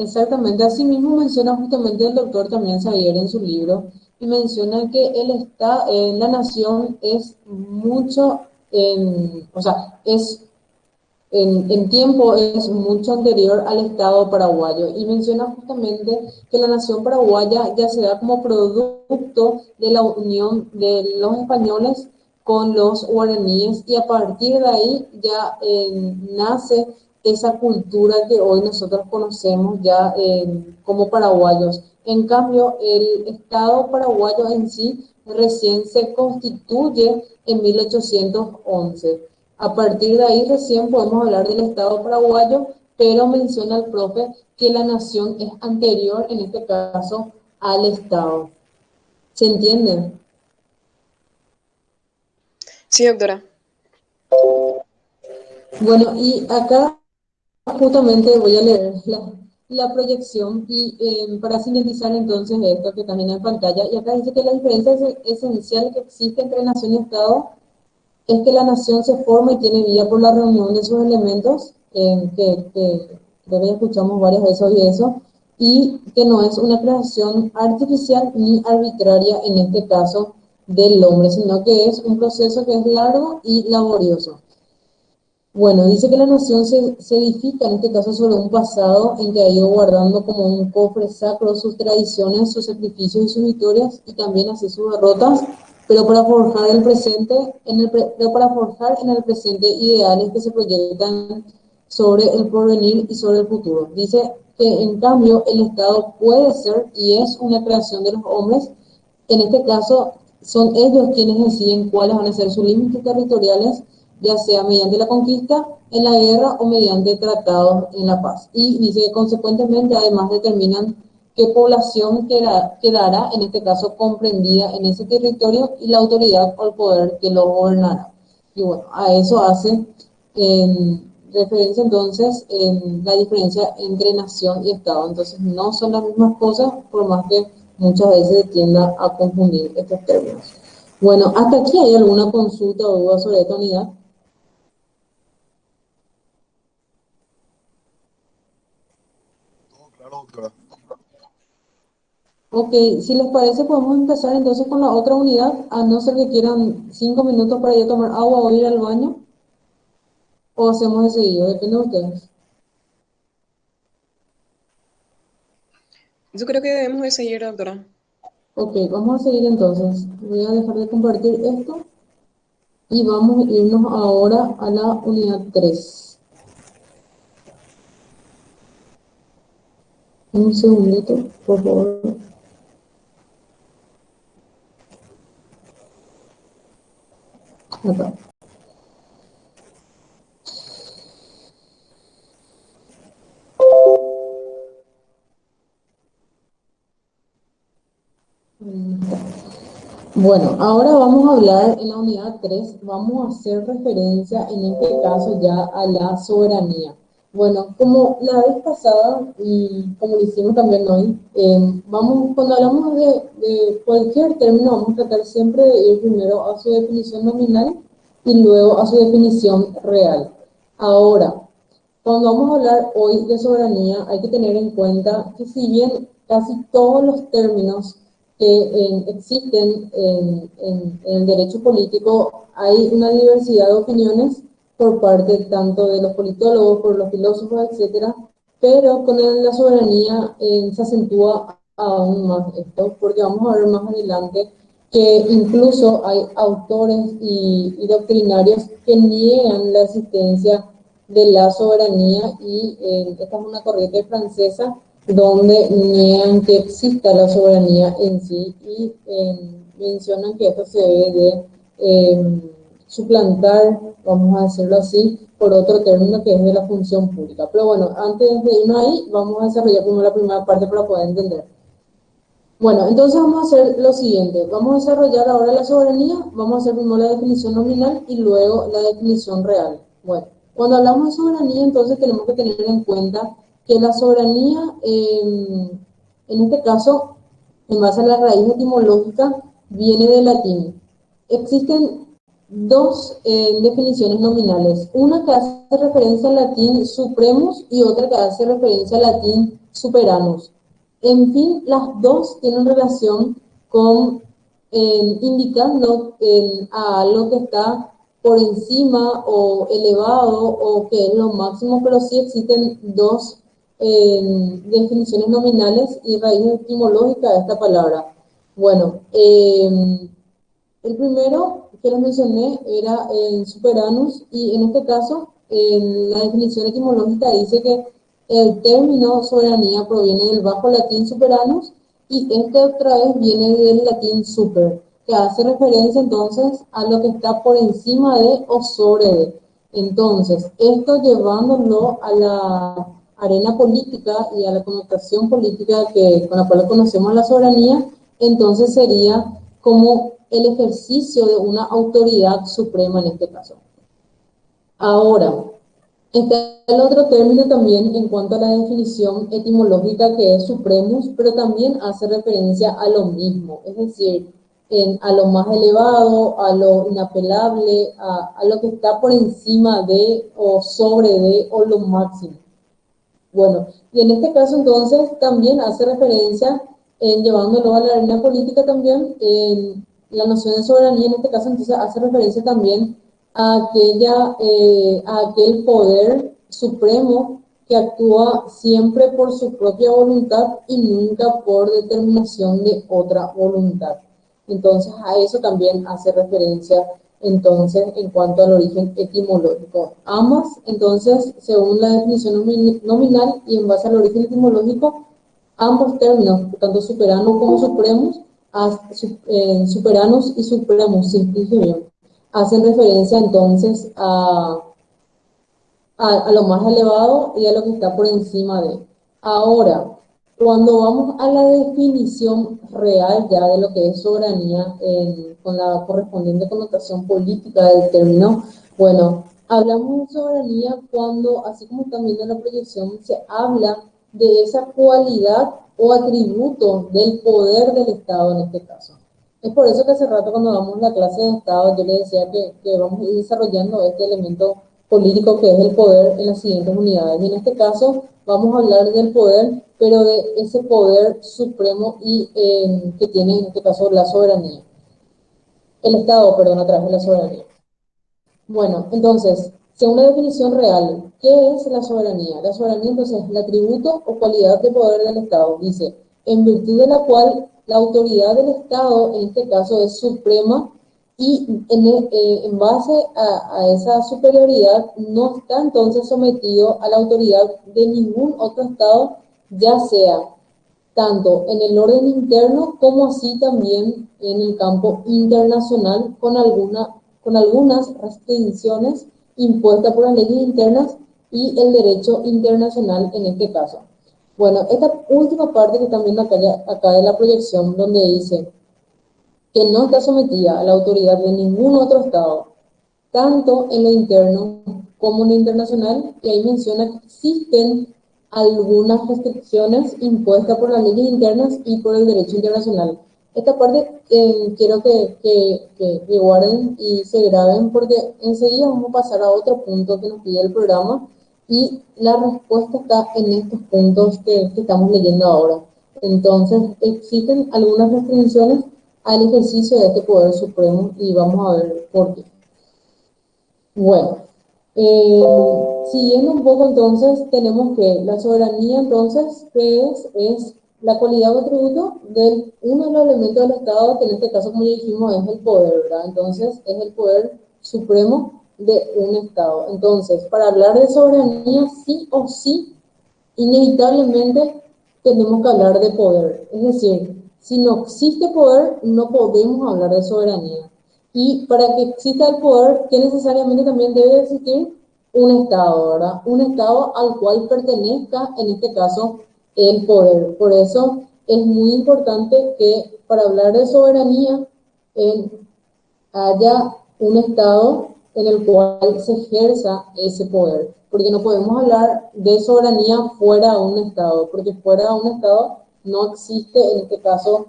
exactamente. Así mismo menciona justamente el doctor también Xavier en su libro, y menciona que la nación es mucho, o sea, en tiempo es mucho anterior al Estado paraguayo y menciona justamente que la nación paraguaya ya se da como producto de la unión de los españoles con los guaraníes y a partir de ahí ya nace esa cultura que hoy nosotros conocemos ya como paraguayos. En cambio, el Estado paraguayo en sí recién se constituye en 1811. A partir de ahí recién podemos hablar del Estado paraguayo, pero menciona el profe que la nación es anterior, en este caso, al Estado. ¿Se entiende? Sí, doctora. Bueno, y acá justamente voy a leer la proyección y para sintetizar entonces esto que también en pantalla, y acá dice que la diferencia esencial que existe entre nación y Estado es que la nación se forma y tiene vida por la reunión de sus elementos, que creo que ya escuchamos varias veces hoy eso, y que no es una creación artificial ni arbitraria en este caso del hombre, sino que es un proceso que es largo y laborioso. Bueno, dice que la nación se edifica en este caso sobre un pasado en que ha ido guardando como un cofre sacro sus tradiciones, sus sacrificios y sus victorias y también así sus derrotas, pero para forjar el presente, pero para forjar en el presente ideales que se proyectan sobre el porvenir y sobre el futuro. Dice que en cambio el Estado puede ser y es una creación de los hombres. En este caso, son ellos quienes deciden cuáles van a ser sus límites territoriales, ya sea mediante la conquista, en la guerra o mediante tratados en la paz. Y dice que consecuentemente además determinan qué población quedará, en este caso, comprendida en ese territorio y la autoridad o el poder que lo gobernará. Y bueno, a eso hace referencia entonces en la diferencia entre nación y Estado. Entonces no son las mismas cosas, por más que muchas veces tienda a confundir estos términos. Bueno, hasta aquí hay alguna consulta o duda sobre esta unidad. Todo claro, doctora. Ok, si les parece podemos empezar entonces con la otra unidad, a no ser que quieran 5 minutos para ir a tomar agua o ir al baño, o hacemos de seguido, depende de ustedes. Yo creo que debemos de seguir, doctora. Ok, vamos a seguir entonces. Voy a dejar de compartir esto y vamos a irnos ahora a la unidad 3. Un segundito, por favor. Acá. Bueno, ahora vamos a hablar en la unidad 3. Vamos a hacer referencia en este caso ya a la soberanía. Bueno, como la vez pasada y como lo hicimos también hoy, cuando hablamos de cualquier término, vamos a tratar siempre de ir primero a su definición nominal y luego a su definición real. Ahora, cuando vamos a hablar hoy de soberanía, hay que tener en cuenta que si bien casi todos los términos que existen en el derecho político, hay una diversidad de opiniones por parte tanto de los politólogos, por los filósofos, etcétera, pero con la soberanía se acentúa aún más esto, porque vamos a ver más adelante que incluso hay autores y doctrinarios que niegan la existencia de la soberanía y esta es una corriente francesa donde niegan que exista la soberanía en sí y mencionan que esto se debe de suplantar, vamos a decirlo así, por otro término que es de la función pública. Pero bueno, antes de irnos ahí, vamos a desarrollar primero la primera parte para poder entender. Bueno, entonces vamos a hacer lo siguiente. Vamos a desarrollar ahora la soberanía, vamos a hacer primero la definición nominal y luego la definición real. Bueno, cuando hablamos de soberanía, entonces tenemos que tener en cuenta que la soberanía, en este caso, en base a la raíz etimológica, viene del latín. Existen dos definiciones nominales, una que hace referencia al latín supremus y otra que hace referencia al latín superanos. En fin, las dos tienen relación con indicando a algo que está por encima o elevado o que es lo máximo, pero sí existen dos definiciones nominales y raíz etimológica de esta palabra. Bueno, el primero que les mencioné era el superanus y en este caso en la definición etimológica dice que el término soberanía proviene del bajo latín superanus y este otra vez viene del latín super, que hace referencia entonces a lo que está por encima de o sobre de. Entonces, esto llevándolo a la arena política y a la connotación política con la cual conocemos la soberanía, entonces sería como el ejercicio de una autoridad suprema en este caso. Ahora, está el otro término también en cuanto a la definición etimológica que es supremos, pero también hace referencia a lo mismo, es decir, a lo más elevado, a lo inapelable, a lo que está por encima de o sobre de o lo máximo. Bueno, y en este caso entonces también hace referencia, llevándolo a la arena política también, la noción de soberanía en este caso entonces hace referencia también a aquel poder supremo que actúa siempre por su propia voluntad y nunca por determinación de otra voluntad. Entonces a eso también hace referencia entonces en cuanto al origen etimológico. Ambas, entonces, según la definición nominal y en base al origen etimológico, ambos términos, tanto superanos como supremos, superanos y supremos, simplifique bien, hacen referencia entonces a lo más elevado y a lo que está por encima de. Ahora, cuando vamos a la definición real ya de lo que es soberanía, con la correspondiente connotación política del término, bueno, hablamos de soberanía cuando, así como también en la proyección, se habla de esa cualidad o atributo del poder del Estado en este caso. Es por eso que hace rato cuando damos la clase de Estado yo le decía que vamos a ir desarrollando este elemento político que es el poder en las siguientes unidades. Y en este caso vamos a hablar del poder, pero de ese poder supremo y que tiene en este caso la soberanía. El Estado, perdón, a través de la soberanía. Bueno, entonces, según la definición real, ¿qué es la soberanía? La soberanía, entonces, es el atributo o cualidad de poder del Estado. Dice, en virtud de la cual la autoridad del Estado, en este caso, es suprema y en base a esa superioridad no está entonces sometido a la autoridad de ningún otro Estado, ya sea tanto en el orden interno como así también en el campo internacional con algunas restricciones impuestas por las leyes internas y el derecho internacional en este caso. Bueno, esta última parte que están viendo acá de la proyección, donde dice que no está sometida a la autoridad de ningún otro Estado, tanto en lo interno como en lo internacional, y ahí menciona que existen algunas restricciones impuestas por las leyes internas y por el derecho internacional. Esta parte quiero que guarden y se graben porque enseguida vamos a pasar a otro punto que nos pide el programa y la respuesta está en estos puntos que estamos leyendo ahora. Entonces, existen algunas restricciones al ejercicio de este poder supremo y vamos a ver por qué. Bueno, siguiendo un poco entonces, tenemos que la soberanía entonces, ¿qué es? Es la cualidad o atributo de uno de los elementos del Estado, que en este caso, como ya dijimos, es el poder, ¿verdad? Entonces, es el poder supremo de un Estado. Entonces, para hablar de soberanía, sí o sí, inevitablemente tenemos que hablar de poder. Es decir, si no existe poder, no podemos hablar de soberanía. Y para que exista el poder, que necesariamente también debe existir un Estado, ¿verdad? Un Estado al cual pertenezca, en este caso, el poder. Por eso es muy importante que para hablar de soberanía haya un Estado en el cual se ejerza ese poder, porque no podemos hablar de soberanía fuera de un Estado, porque fuera de un Estado no existe en este caso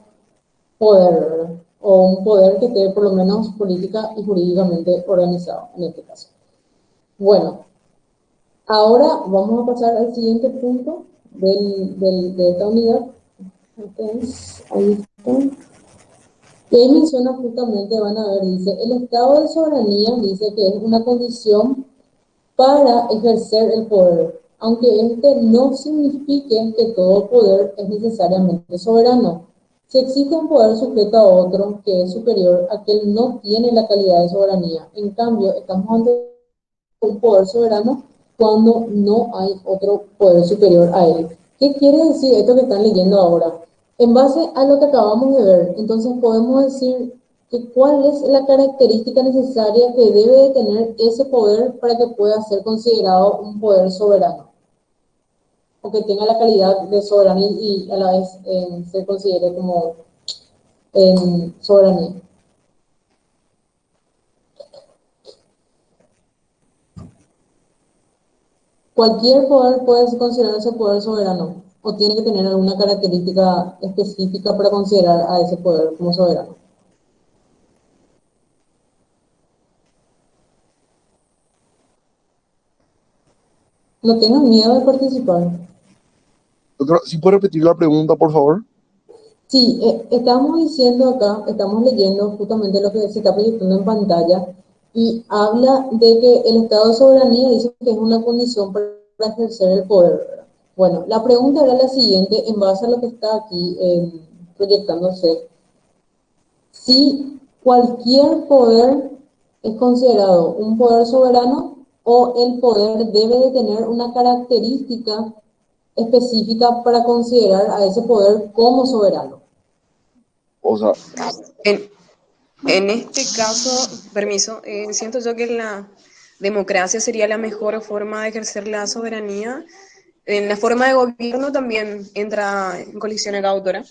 poder, ¿verdad? O un poder que esté por lo menos política y jurídicamente organizado en este caso. Bueno, ahora vamos a pasar al siguiente punto de esta unidad. Entonces, ahí está. Y ahí menciona justamente, van a ver, dice, el estado de soberanía dice que es una condición para ejercer el poder, aunque este no signifique que todo poder es necesariamente soberano. Si existe un poder sujeto a otro que es superior, aquel no tiene la calidad de soberanía. En cambio, estamos ante un poder soberano cuando no hay otro poder superior a él. ¿Qué quiere decir esto que están leyendo ahora? En base a lo que acabamos de ver, entonces podemos decir que cuál es la característica necesaria que debe de tener ese poder para que pueda ser considerado un poder soberano, o que tenga la calidad de soberanía y a la vez se considere como soberanía. Cualquier poder puede considerarse poder soberano o tiene que tener alguna característica específica para considerar a ese poder como soberano. No tengan miedo de participar. Doctora, ¿sí puede repetir la pregunta, por favor? Sí, estamos diciendo acá, estamos leyendo justamente lo que se está proyectando en pantalla y habla de que el estado de soberanía dice que es una condición para ejercer el poder, ¿verdad? Bueno, la pregunta era la siguiente, en base a lo que está aquí proyectándose. Si cualquier poder es considerado un poder soberano o el poder debe de tener una característica específica para considerar a ese poder como soberano. O sea, En, en este caso, permiso, siento yo que la democracia sería la mejor forma de ejercer la soberanía. En la forma de gobierno también entra en colisión acá, autora.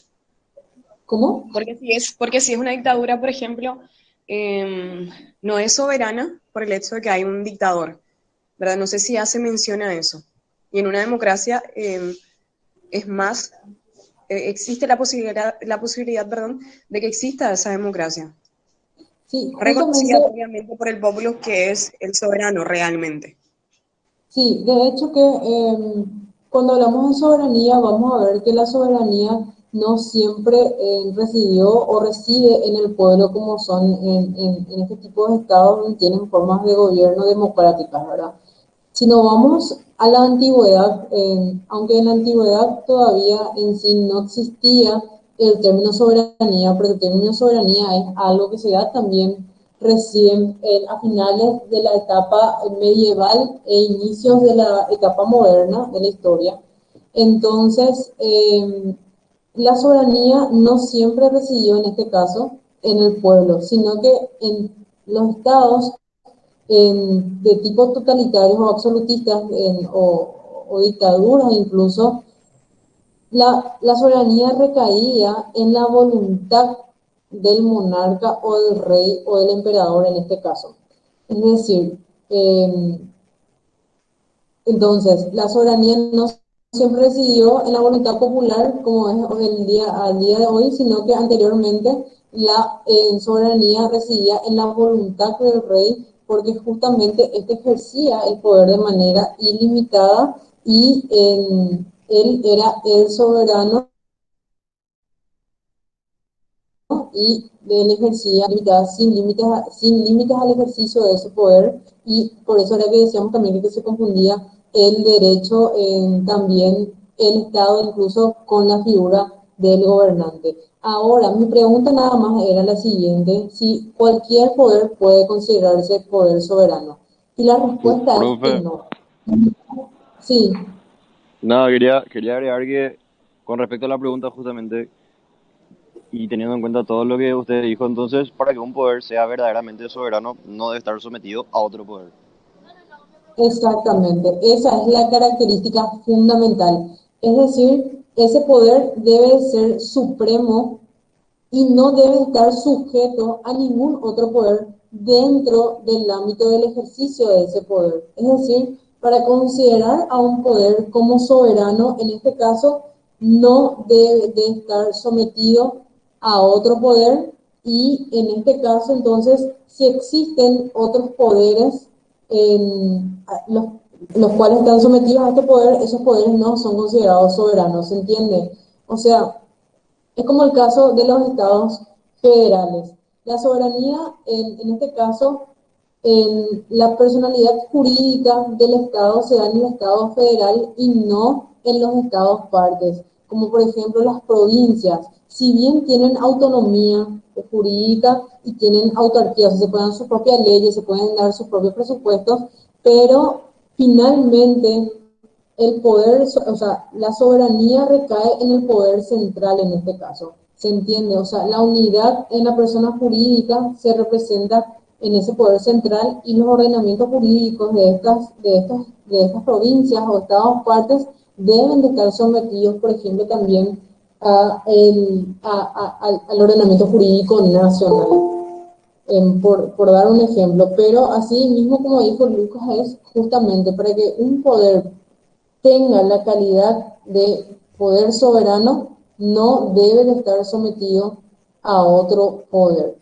¿Cómo? Porque si es una dictadura, por ejemplo, no es soberana por el hecho de que hay un dictador, ¿verdad? No sé si hace mención a eso. Y en una democracia es más, existe la posibilidad, perdón, de que exista esa democracia, Sí, reconocida justamente, obviamente por el pueblo que es el soberano realmente. sí, de hecho que cuando hablamos de soberanía vamos a ver que la soberanía no siempre residió o reside en el pueblo como son en este tipo de estados donde tienen formas de gobierno democráticas, ¿verdad? Si nos vamos a la antigüedad, aunque en la antigüedad todavía en sí no existía el término soberanía, pero el término soberanía es algo que se da también recién a finales de la etapa medieval e inicios de la etapa moderna de la historia. Entonces, la soberanía no siempre residió en este caso en el pueblo, sino que en los estados de tipo totalitarios o absolutistas o dictaduras incluso, la soberanía recaía en la voluntad del monarca o del rey o del emperador en este caso. Es decir, entonces la soberanía no siempre residió en la voluntad popular como es al día de hoy, sino que anteriormente la soberanía residía en la voluntad del rey, porque justamente este ejercía el poder de manera ilimitada y él era el soberano y él ejercía sin límites al ejercicio de ese poder, y por eso era que decíamos también que se confundía el derecho, también el Estado, incluso con la figura del gobernante. Ahora, mi pregunta nada más era la siguiente: si cualquier poder puede considerarse poder soberano. Y la respuesta es que Profe, no. Sí, nada, quería agregar que con respecto a la pregunta justamente y teniendo en cuenta todo lo que usted dijo, entonces para que un poder sea verdaderamente soberano no debe estar sometido a otro poder. exactamente, esa es la característica fundamental. Es decir, ese poder debe ser supremo y no debe estar sujeto a ningún otro poder dentro del ámbito del ejercicio de ese poder. Es decir, para considerar a un poder como soberano, en este caso, no debe de estar sometido a otro poder, y en este caso, entonces, si existen otros poderes los cuales están sometidos a este poder, esos poderes no son considerados soberanos, ¿se entiende? O sea, es como el caso de los estados federales. La soberanía, en este caso, en la personalidad jurídica del Estado se da en el Estado federal y no en los estados partes, como por ejemplo las provincias. Si bien tienen autonomía jurídica y tienen autarquía, o sea, se pueden dar sus propias leyes, se pueden dar sus propios presupuestos, pero finalmente el poder, o sea, la soberanía recae en el poder central en este caso. ¿Se entiende? O sea, la unidad en la persona jurídica se representa en ese poder central, y los ordenamientos jurídicos de estas provincias o estados partes deben de estar sometidos, por ejemplo, también al ordenamiento jurídico nacional, por dar un ejemplo. Pero así mismo, como dijo Lucas, es justamente para que un poder tenga la calidad de poder soberano, no debe de estar sometido a otro poder.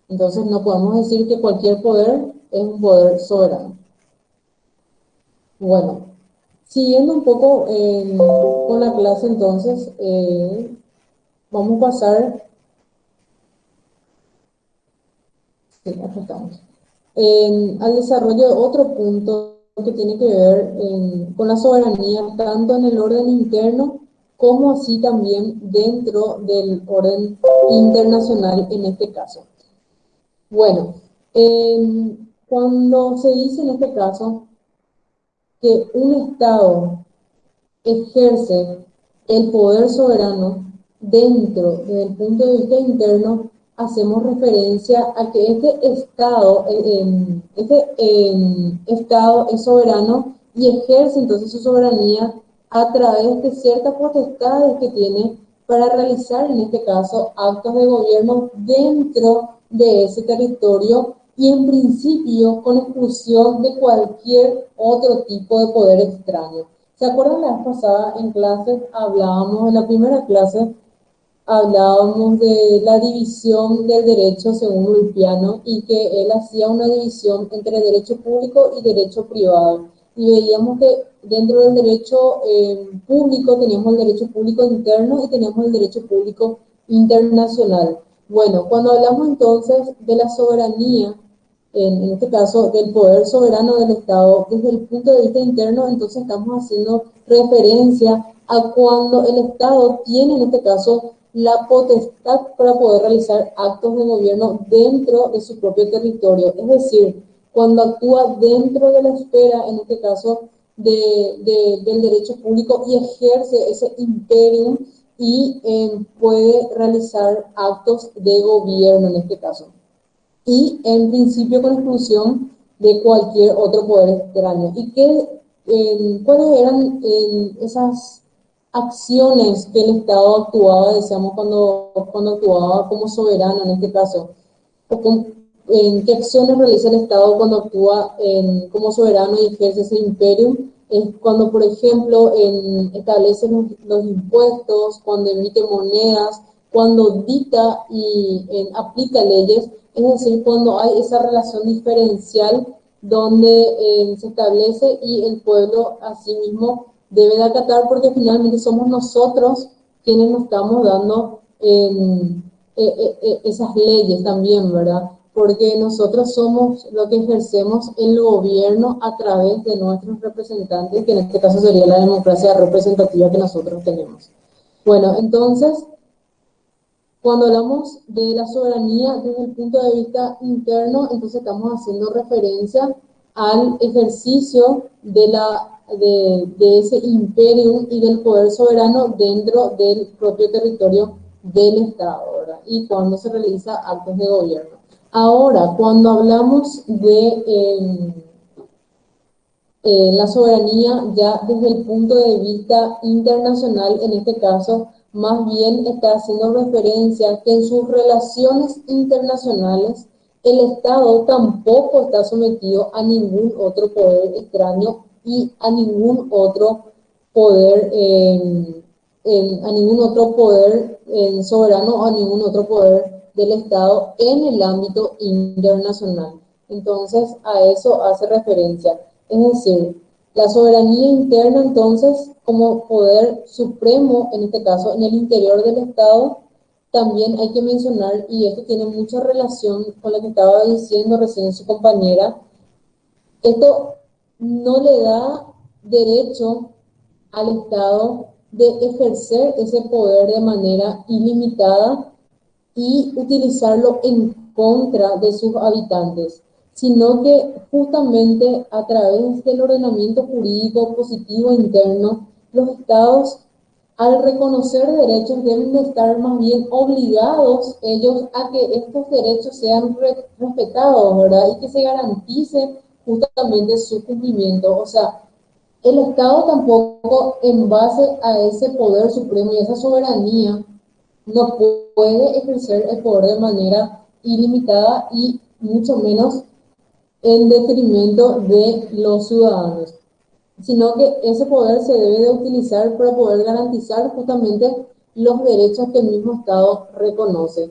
Entonces no podemos decir que cualquier poder es un poder soberano. Bueno, siguiendo un poco con la clase, entonces vamos a pasar, sí, acá estamos, al desarrollo de otro punto que tiene que ver con la soberanía, tanto en el orden interno como así también dentro del orden internacional en este caso. Bueno, cuando se dice en este caso que un Estado ejerce el poder soberano dentro, desde el punto de vista interno, hacemos referencia a que Estado es soberano y ejerce entonces su soberanía a través de ciertas potestades que tiene para realizar, en este caso, actos de gobierno dentro de ese territorio, y en principio con exclusión de cualquier otro tipo de poder extraño. ¿Se acuerdan la vez pasada en clases hablábamos, en la primera clase, hablábamos de la división del derecho según Ulpiano, y que él hacía una división entre derecho público y derecho privado? Y veíamos que dentro del derecho público teníamos el derecho público interno y teníamos el derecho público internacional. Bueno, cuando hablamos entonces de la soberanía, en este caso del poder soberano del Estado, desde el punto de vista interno, entonces estamos haciendo referencia a cuando el Estado tiene, en este caso, la potestad para poder realizar actos de gobierno dentro de su propio territorio. Es decir, cuando actúa dentro de la esfera, en este caso, del derecho público, y ejerce ese imperio y puede realizar actos de gobierno en este caso, y en principio con exclusión de cualquier otro poder extraño. ¿Y cuáles eran esas acciones que el Estado actuaba, decíamos, cuando actuaba como soberano en este caso? ¿En qué acciones realiza el Estado cuando actúa como soberano y ejerce ese imperio? es cuando, por ejemplo, establece los impuestos, cuando emite monedas, cuando dicta y aplica leyes, es decir, cuando hay esa relación diferencial donde se establece y el pueblo asimismo debe de acatar porque finalmente somos nosotros quienes nos estamos dando esas leyes también, ¿verdad? Porque nosotros somos lo que ejercemos el gobierno a través de nuestros representantes, que en este caso sería la democracia representativa que nosotros tenemos. Bueno, entonces, cuando hablamos de la soberanía desde el punto de vista interno, entonces estamos haciendo referencia al ejercicio de ese imperio y del poder soberano dentro del propio territorio del Estado, ¿verdad? Y cuando se realiza actos de gobierno. Ahora, cuando hablamos de la soberanía ya desde el punto de vista internacional, en este caso, más bien está haciendo referencia que en sus relaciones internacionales el Estado tampoco está sometido a ningún otro poder extraño y a ningún otro poder, a ningún otro poder soberano o a ningún otro poder del Estado en el ámbito internacional. Entonces, a eso hace referencia. Es decir, la soberanía interna, entonces, como poder supremo, en este caso, en el interior del Estado, también hay que mencionar, y esto tiene mucha relación con lo que estaba diciendo recién su compañera, esto no le da derecho al Estado de ejercer ese poder de manera ilimitada y utilizarlo en contra de sus habitantes, sino que justamente a través del ordenamiento jurídico positivo interno, los estados, al reconocer derechos, deben de estar más bien obligados ellos a que estos derechos sean respetados, ¿verdad? Y que se garantice justamente su cumplimiento. O sea, el Estado tampoco, en base a ese poder supremo y esa soberanía, no puede ejercer el poder de manera ilimitada y mucho menos en detrimento de los ciudadanos, sino que ese poder se debe de utilizar para poder garantizar justamente los derechos que el mismo Estado reconoce.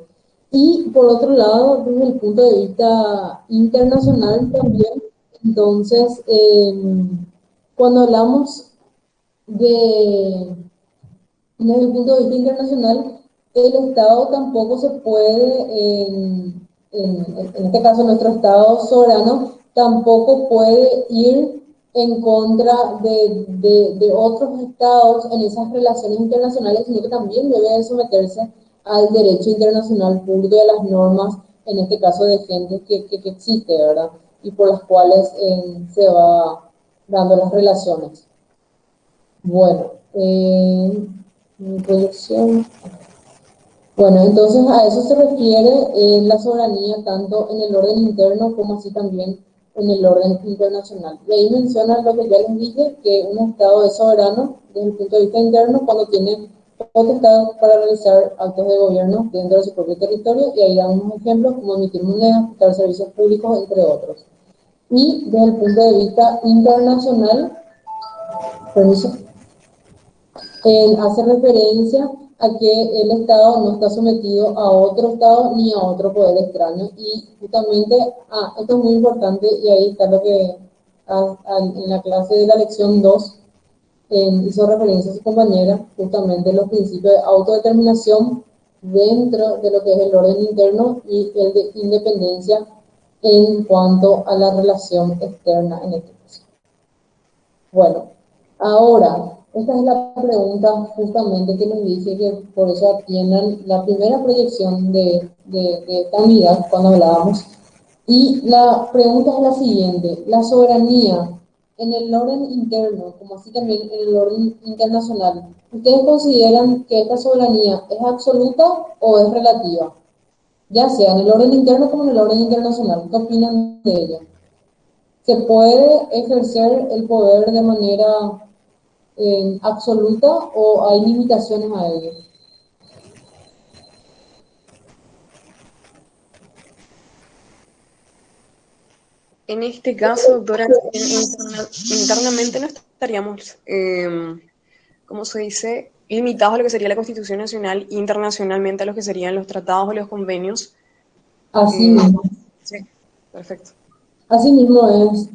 Y por otro lado, desde el punto de vista internacional también, entonces, cuando hablamos de desde el punto de vista internacional, el Estado tampoco se puede, en este caso nuestro Estado soberano, tampoco puede ir en contra de otros estados en esas relaciones internacionales, sino que también debe de someterse al derecho internacional público y a las normas, en este caso de gente que existe, ¿verdad? Y por las cuales se va dando las relaciones. Bueno, producción. Bueno, entonces a eso se refiere la soberanía tanto en el orden interno como así también en el orden internacional. Y ahí menciona lo que ya les dije, que un Estado es soberano desde el punto de vista interno cuando tiene potestad para realizar actos de gobierno dentro de su propio territorio, y ahí dan unos ejemplos como emitir monedas, prestar servicios públicos, entre otros. Y desde el punto de vista internacional, permiso, hace referencia a que el Estado no está sometido a otro Estado ni a otro poder extraño. Y justamente, esto es muy importante y ahí está lo que en la clase de la lección 2 hizo referencia a su compañera, justamente los principios de autodeterminación dentro de lo que es el orden interno y el de independencia en cuanto a la relación externa en este caso. Bueno, ahora, esta es la pregunta justamente que les dije que por eso atiendan la primera proyección de esta unidad cuando hablábamos. Y la pregunta es la siguiente: la soberanía en el orden interno, como así también en el orden internacional, ¿ustedes consideran que esta soberanía es absoluta o es relativa? Ya sea en el orden interno como en el orden internacional. ¿Qué opinan de ella? ¿Se puede ejercer el poder de manera absoluta o hay limitaciones a ello? En este caso, doctora, internamente no estaríamos, ¿cómo se dice? Limitados a lo que sería la Constitución Nacional e internacionalmente a lo que serían los tratados o los convenios. Así Eh, mismo. sí, perfecto. Asimismo es,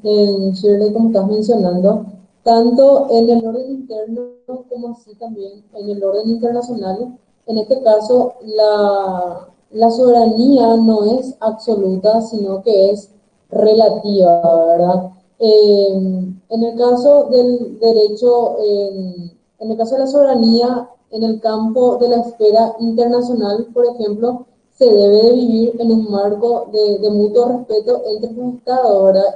Shirley, como estás mencionando, tanto en el orden interno como así también en el orden internacional. En este caso, la soberanía no es absoluta, sino que es relativa, ¿verdad? En el caso del derecho, en el caso de la soberanía, en el campo de la esfera internacional, por ejemplo, se debe de vivir en un marco de mutuo respeto entre los estados, ¿verdad?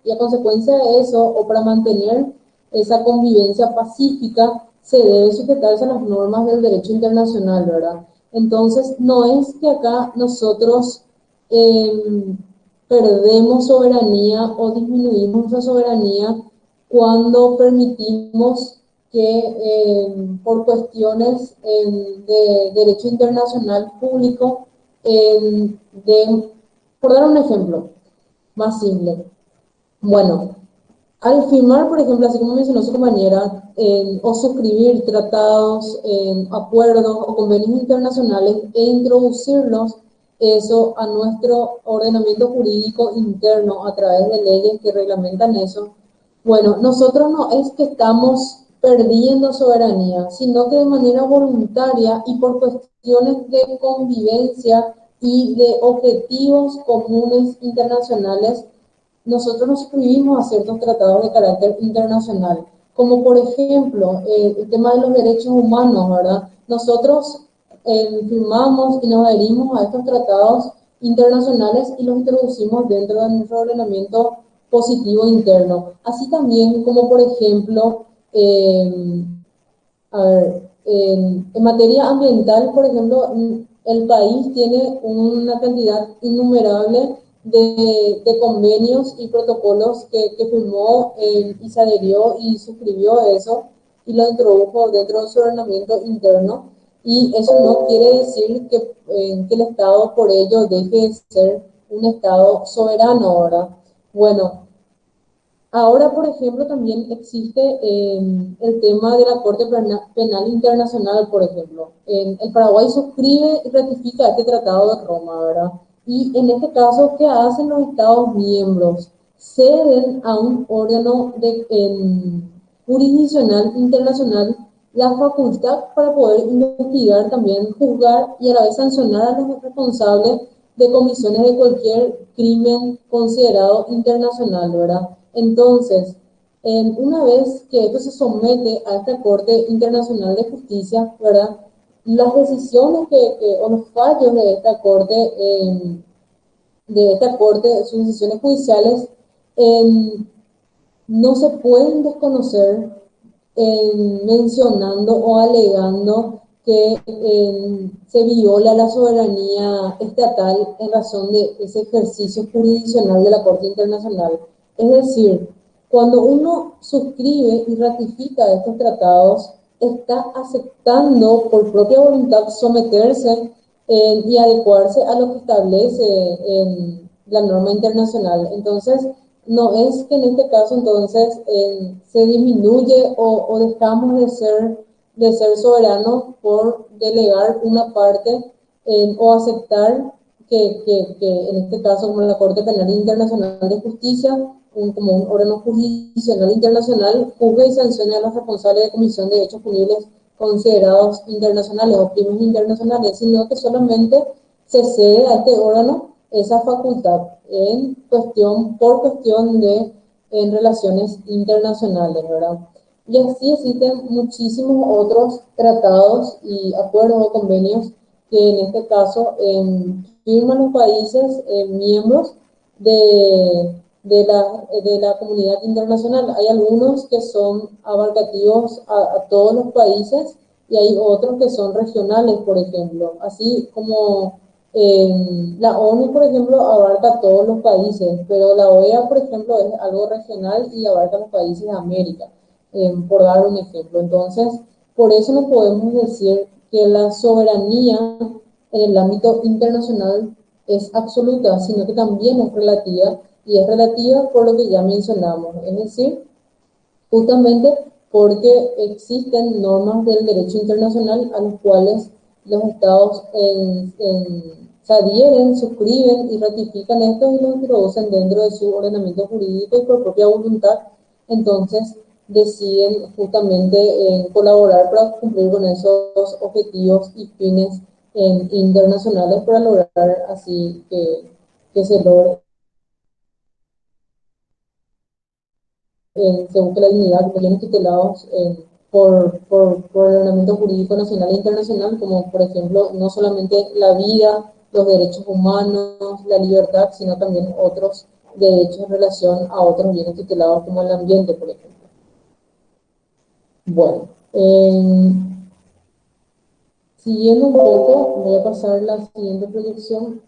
Y a consecuencia de eso, o para mantener esa convivencia pacífica, se debe sujetarse a las normas del derecho internacional, ¿verdad? Entonces, no es que acá nosotros eh, perdemos soberanía o disminuimos nuestra soberanía cuando permitimos que por cuestiones de derecho internacional público, por dar un ejemplo más simple, bueno, al firmar, por ejemplo, así como mencionó su compañera, o suscribir tratados, acuerdos o convenios internacionales e introducirlos, eso a nuestro ordenamiento jurídico interno a través de leyes que reglamentan eso, bueno, nosotros no es que estamos perdiendo soberanía, sino que de manera voluntaria y por cuestiones de convivencia y de objetivos comunes internacionales, nosotros nos suscribimos a ciertos tratados de carácter internacional, como por ejemplo el tema de los derechos humanos, ¿verdad? Nosotros firmamos y nos adherimos a estos tratados internacionales y los introducimos dentro de nuestro ordenamiento positivo interno. Así también como por ejemplo, a ver, en materia ambiental, por ejemplo, el país tiene una cantidad innumerable de convenios y protocolos que firmó y se adherió y suscribió eso y lo introdujo dentro de su ordenamiento interno. Y eso no quiere decir que el Estado por ello deje de ser un Estado soberano ahora. Bueno, ahora, por ejemplo, también existe el tema de la Corte Penal Internacional, por ejemplo. El Paraguay suscribe y ratifica este Tratado de Roma, ¿verdad? Y en este caso, ¿qué hacen los Estados miembros? Ceden a un órgano jurisdiccional internacional la facultad para poder investigar también, juzgar y a la vez sancionar a los responsables de comisiones de cualquier crimen considerado internacional, ¿verdad? Entonces, una vez que esto se somete a esta Corte Internacional de Justicia, ¿verdad? Las decisiones o los fallos de esta corte, sus decisiones judiciales, eh, no se pueden desconocer mencionando o alegando que se viola la soberanía estatal en razón de ese ejercicio jurisdiccional de la Corte Internacional. Es decir, cuando uno suscribe y ratifica estos tratados, está aceptando por propia voluntad someterse y adecuarse a lo que establece la norma internacional. Entonces, no es que en este caso entonces se disminuye o dejamos de ser soberanos por delegar una parte o aceptar que en este caso como la Corte Penal Internacional de Justicia, como un órgano jurisdiccional internacional, juzgue y sancione a los responsables de comisión de hechos punibles considerados internacionales o crímenes internacionales, sino que solamente se cede a este órgano esa facultad por cuestión de en relaciones internacionales, ¿verdad? Y así existen muchísimos otros tratados y acuerdos o convenios que en este caso firman los países miembros de la comunidad internacional. Hay algunos que son abarcativos a todos los países y hay otros que son regionales, por ejemplo. Así como la ONU, por ejemplo, abarca todos los países, pero la OEA, por ejemplo, es algo regional y abarca los países de América, por dar un ejemplo. Entonces, por eso no podemos decir que la soberanía en el ámbito internacional es absoluta, sino que también es relativa, y es relativa por lo que ya mencionamos, es decir, justamente porque existen normas del derecho internacional a los cuales los estados se adhieren, suscriben y ratifican esto y lo introducen dentro de su ordenamiento jurídico y por propia voluntad, entonces deciden justamente colaborar para cumplir con esos objetivos y fines internacionales para lograr así que se logre se busque la dignidad de bienes tutelados por el ordenamiento jurídico nacional e internacional, como por ejemplo no solamente la vida, los derechos humanos, la libertad, sino también otros derechos en relación a otros bienes tutelados como el ambiente, por ejemplo. Bueno, siguiendo un poco, voy a pasar a la siguiente proyección.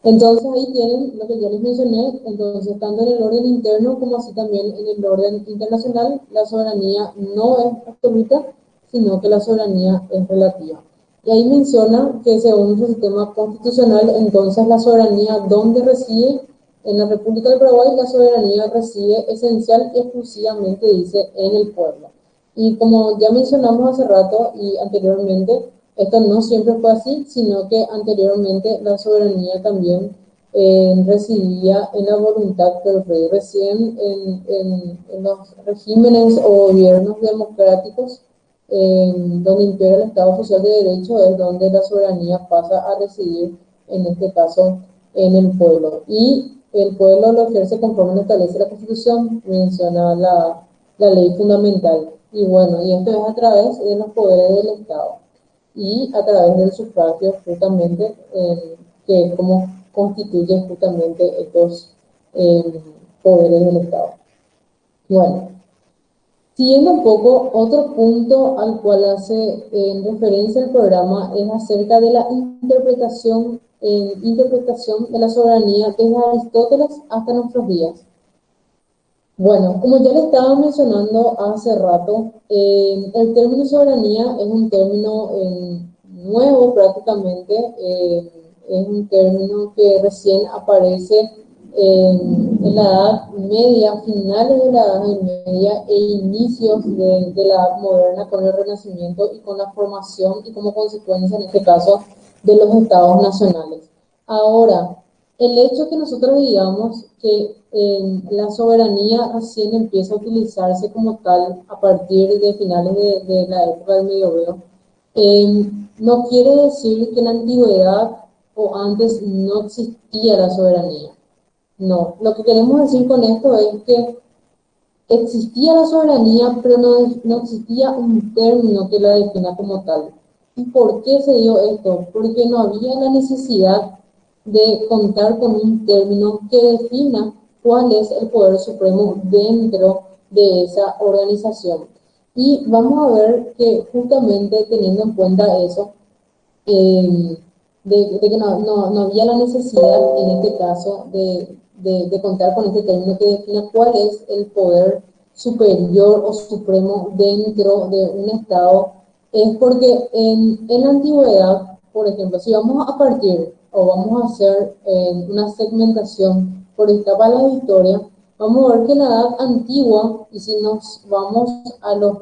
Entonces ahí tienen lo que ya les mencioné, entonces tanto en el orden interno como así también en el orden internacional, la soberanía no es absoluta, sino que la soberanía es relativa. Y ahí menciona que según nuestro sistema constitucional, entonces la soberanía donde reside, en la República del Paraguay, la soberanía reside esencial y exclusivamente, dice, en el pueblo. Y como ya mencionamos hace rato y anteriormente, esto no siempre fue así, sino que anteriormente la soberanía también residía en la voluntad del rey. Recién en los regímenes o gobiernos democráticos, donde impera el Estado Social de Derecho, es donde la soberanía pasa a residir, en este caso, en el pueblo. Y el pueblo lo ejerce conforme lo establece la Constitución, menciona la ley fundamental. Y bueno, y esto es a través de los poderes del Estado y a través del sufragio justamente, que es como constituye justamente estos poderes del Estado. Bueno, siguiendo un poco, otro punto al cual hace referencia el programa es acerca de la interpretación de la soberanía desde Aristóteles hasta nuestros días. Bueno, como ya le estaba mencionando hace rato, el término soberanía es un término nuevo prácticamente, es un término que recién aparece en la Edad Media, finales de la Edad Media e inicios de la Edad Moderna con el Renacimiento y con la formación y como consecuencia en este caso de los estados nacionales. Ahora, el hecho que nosotros digamos que la soberanía recién empieza a utilizarse como tal a partir de finales de la época del Medioevo, no quiere decir que en la antigüedad o antes no existía la soberanía. No, lo que queremos decir con esto es que existía la soberanía, pero no existía un término que la defina como tal. ¿Y por qué se dio esto? Porque no había la necesidad de contar con un término que defina cuál es el poder supremo dentro de esa organización. Y vamos a ver que justamente teniendo en cuenta eso, de que no había la necesidad en este caso de contar con este término que defina cuál es el poder superior o supremo dentro de un Estado, es porque en la antigüedad, por ejemplo, si vamos a partir o vamos a hacer una segmentación por etapa de la historia, vamos a ver que en la edad antigua, y si nos vamos a los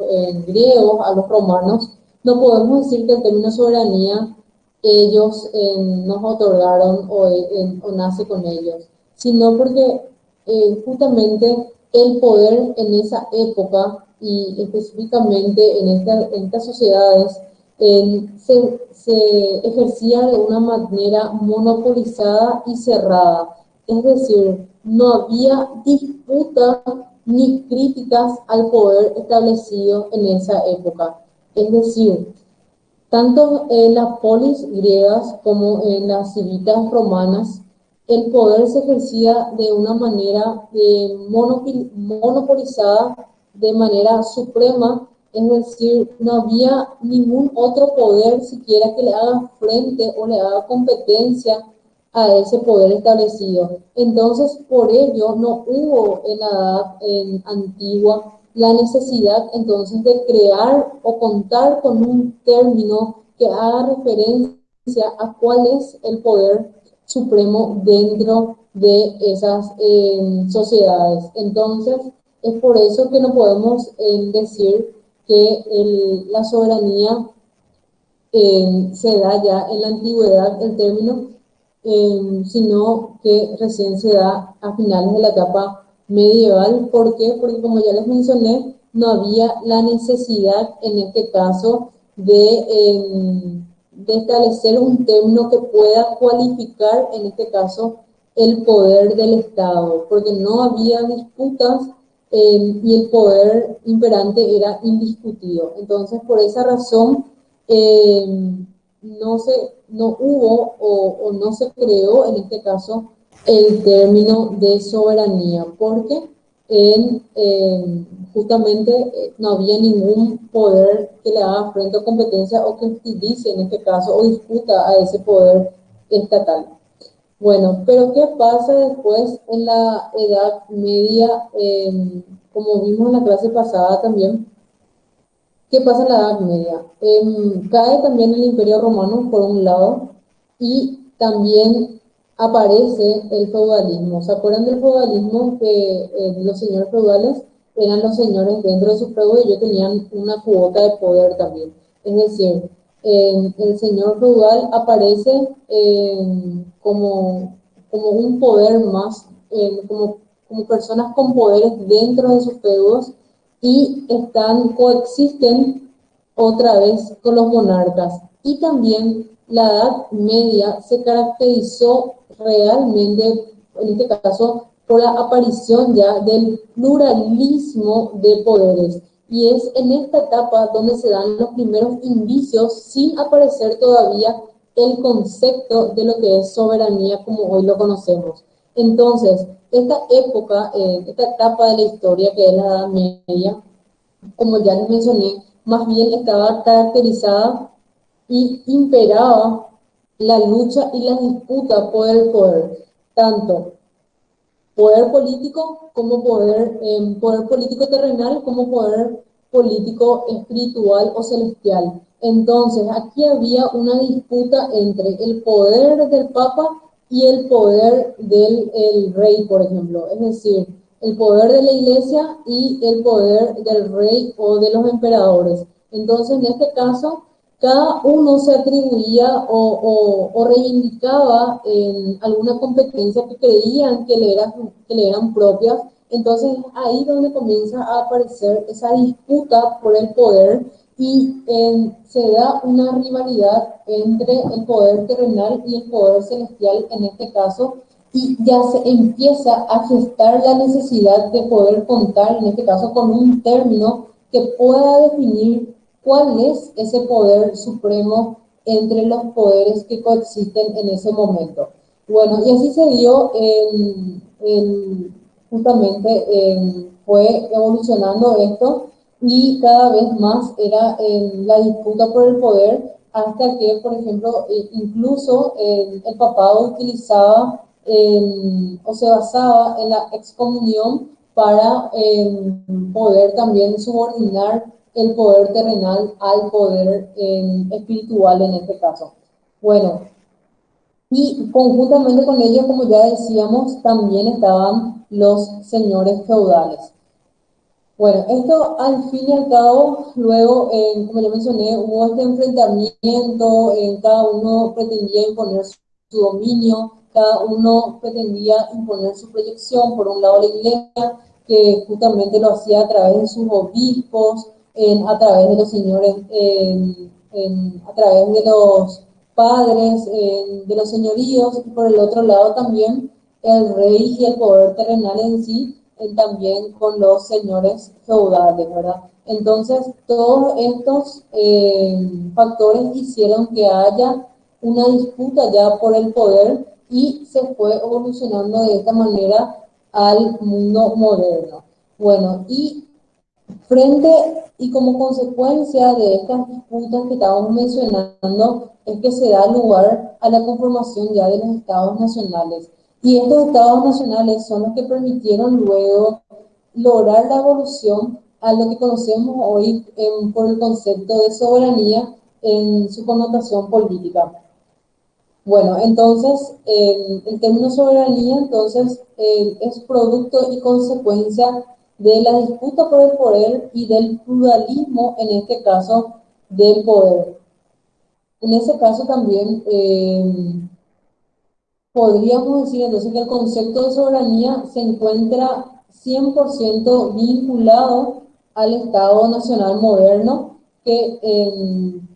griegos, a los romanos, no podemos decir que el término soberanía ellos nos otorgaron o nace con ellos, sino porque justamente el poder en esa época y específicamente en estas sociedades se ejercía de una manera monopolizada y cerrada. Es decir, no había disputa ni críticas al poder establecido en esa época. Es decir, tanto en las polis griegas como en las civitas romanas, el poder se ejercía de una manera monopolizada, de manera suprema, es decir, no había ningún otro poder siquiera que le haga frente o le haga competencia a ese poder establecido. Entonces, por ello, no hubo en la edad antigua la necesidad entonces de crear o contar con un término que haga referencia a cuál es el poder supremo dentro de esas sociedades. Entonces, es por eso que no podemos decir que la soberanía se da ya en la antigüedad el término, sino que recién se da a finales de la etapa medieval. ¿Por qué? Porque como ya les mencioné, no había la necesidad en este caso de establecer un término que pueda cualificar en este caso el poder del Estado, porque no había disputas y el poder imperante era indiscutido. Entonces, por esa razón, eh, no hubo o no se creó en este caso el término de soberanía, porque justamente no había ningún poder que le haga frente a competencia o que utilice en este caso o disputa a ese poder estatal. Bueno, pero ¿qué pasa después en la Edad Media? Como vimos en la clase pasada también, ¿qué pasa en la Edad Media? Cae también el Imperio Romano, por un lado, y también aparece el feudalismo. ¿Se acuerdan del feudalismo? Que los señores feudales eran los señores dentro de su feudo y ellos tenían una cuota de poder también. Es decir, el señor feudal aparece como un poder más, como personas con poderes dentro de sus feudos y coexisten otra vez con los monarcas. Y también la Edad Media se caracterizó realmente, en este caso, por la aparición ya del pluralismo de poderes. Y es en esta etapa donde se dan los primeros indicios, sin aparecer todavía el concepto de lo que es soberanía como hoy lo conocemos. Entonces, esta época, esta etapa de la historia que es la Edad Media, como ya les mencioné, más bien estaba caracterizada y imperaba la lucha y la disputa por el poder, tanto poder político como poder político terrenal como poder político espiritual o celestial. Entonces, aquí había una disputa entre el poder del Papa y el poder del rey, por ejemplo. Es decir, el poder de la iglesia y el poder del rey o de los emperadores. Entonces, en este caso, cada uno se atribuía o reivindicaba en alguna competencia que creían que le eran propias. Entonces ahí donde comienza a aparecer esa disputa por el poder y se da una rivalidad entre el poder terrenal y el poder celestial en este caso, y ya se empieza a gestar la necesidad de poder contar, en este caso, con un término que pueda definir cuál es ese poder supremo entre los poderes que coexisten en ese momento. Bueno, y así se dio justamente fue evolucionando esto y cada vez más era la disputa por el poder hasta que, por ejemplo, incluso el papado utilizaba o se basaba en la excomunión para poder también subordinar el poder terrenal al poder espiritual en este caso. Bueno, y conjuntamente con ello, como ya decíamos, también estaban los señores feudales. Bueno, esto al fin y al cabo, luego, como ya mencioné, hubo este enfrentamiento, cada uno pretendía imponer su dominio, cada uno pretendía imponer su proyección, por un lado la iglesia, que justamente lo hacía a través de sus obispos, a través de los señores, a través de los padres, de los señoríos, y por el otro lado también el rey y el poder terrenal en sí, también con los señores feudales, ¿verdad? Entonces, todos estos factores hicieron que haya una disputa ya por el poder y se fue evolucionando de esta manera al mundo moderno. Bueno, y frente y como consecuencia de estas disputas que estábamos mencionando, es que se da lugar a la conformación ya de los estados nacionales. Y estos estados nacionales son los que permitieron luego lograr la evolución a lo que conocemos hoy por el concepto de soberanía en su connotación política. Bueno, entonces, el término soberanía, entonces, es producto y consecuencia de la disputa por el poder y del pluralismo, en este caso, del poder. En ese caso también podríamos decir entonces que el concepto de soberanía se encuentra 100% vinculado al Estado Nacional moderno, que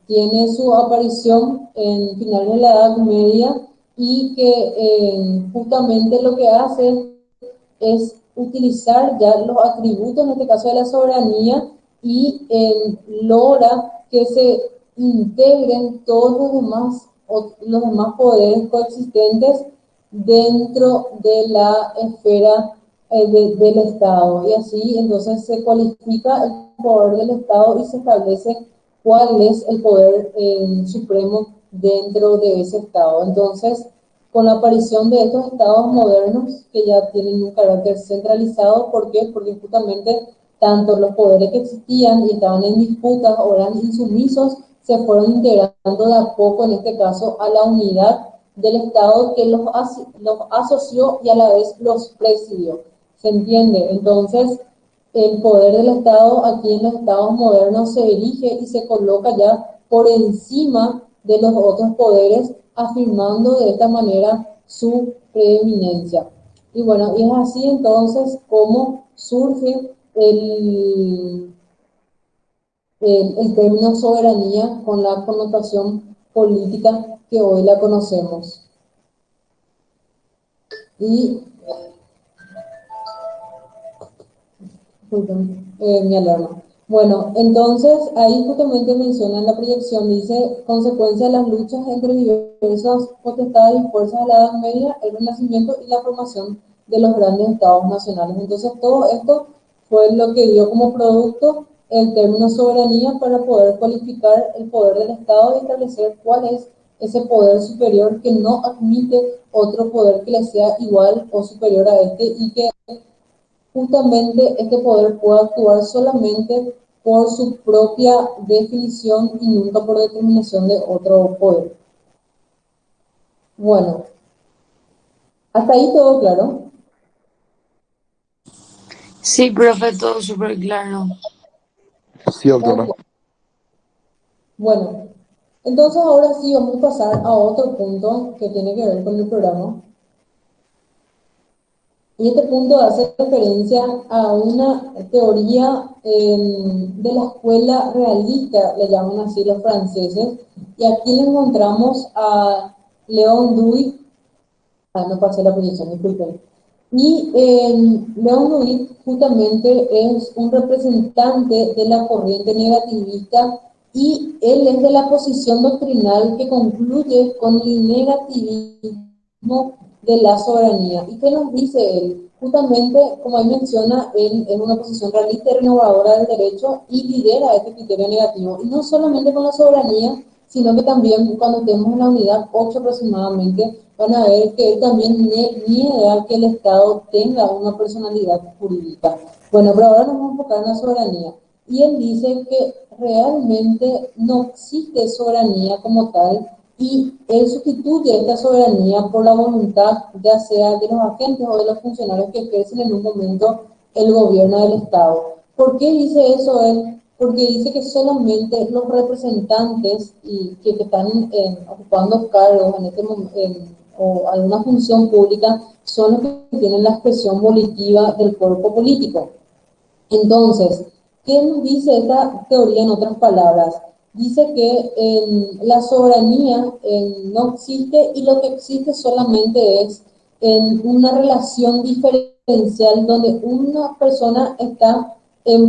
tiene su aparición en finales de la Edad Media y que justamente lo que hace es utilizar ya los atributos, en este caso de la soberanía, y logra que se integren todos los demás poderes coexistentes dentro de la esfera del Estado. Y así entonces se cualifica el poder del Estado y se establece cuál es el poder supremo dentro de ese Estado. Entonces, con la aparición de estos estados modernos que ya tienen un carácter centralizado. ¿Por qué? Porque justamente tanto los poderes que existían y estaban en disputas o eran insumisos se fueron integrando de a poco, en este caso, a la unidad del Estado que los asoció y a la vez los presidió. ¿Se entiende? Entonces, el poder del Estado aquí en los estados modernos se erige y se coloca ya por encima de los otros poderes, afirmando de esta manera su preeminencia. Y bueno, y es así entonces como surge el término soberanía con la connotación política que hoy la conocemos. Y mi alarma. Bueno, entonces ahí justamente mencionan la proyección, dice, consecuencia de las luchas entre diversas potestades y fuerzas de la Edad Media, el Renacimiento y la formación de los grandes estados nacionales. Entonces todo esto fue lo que dio como producto el término soberanía para poder cualificar el poder del Estado y establecer cuál es ese poder superior que no admite otro poder que le sea igual o superior a este y que justamente este poder puede actuar solamente por su propia definición y nunca por determinación de otro poder. Bueno, hasta ahí todo claro. Sí, profe, todo súper claro. Sí, doctora. Ok. Bueno, entonces ahora sí vamos a pasar a otro punto que tiene que ver con el programa. Y este punto hace referencia a una teoría de la escuela realista, le llaman así los franceses, y aquí le encontramos a León Dewey. No pasé la proyección, disculpen. Y León Dewey justamente es un representante de la corriente negativista y él es de la posición doctrinal que concluye con el negativismo de la soberanía. ¿Y qué nos dice él? Justamente, como él menciona, él es una posición realista y renovadora del derecho y lidera este criterio negativo. Y no solamente con la soberanía, sino que también cuando tenemos la unidad 8 aproximadamente, van a ver que él también niega que el Estado tenga una personalidad jurídica. Bueno, pero ahora nos vamos a enfocar en la soberanía. Y él dice que realmente no existe soberanía como tal y él sustituye esta soberanía por la voluntad, ya sea de los agentes o de los funcionarios que ejercen en un momento el gobierno del Estado. ¿Por qué dice eso él? Porque dice que solamente los representantes y que están ocupando cargos en este o alguna función pública son los que tienen la expresión volitiva del cuerpo político. Entonces, ¿qué nos dice esta teoría en otras palabras? Dice que la soberanía no existe y lo que existe solamente es en una relación diferencial donde una persona está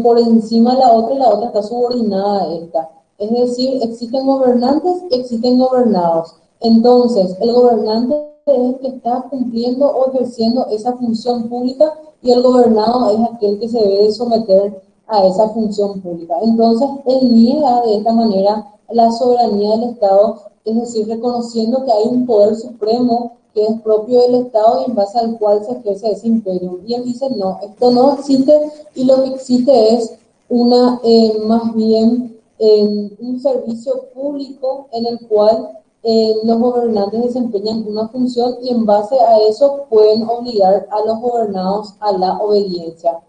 por encima de la otra y la otra está subordinada a esta. Es decir, existen gobernantes y existen gobernados. Entonces, el gobernante es el que está cumpliendo o ejerciendo esa función pública y el gobernado es aquel que se debe de someter a esa función pública. Entonces, él niega de esta manera la soberanía del Estado, es decir, reconociendo que hay un poder supremo que es propio del Estado y en base al cual se ejerce ese imperio. Y él dice, no, esto no existe y lo que existe es más bien un servicio público en el cual los gobernantes desempeñan una función y en base a eso pueden obligar a los gobernados a la obediencia.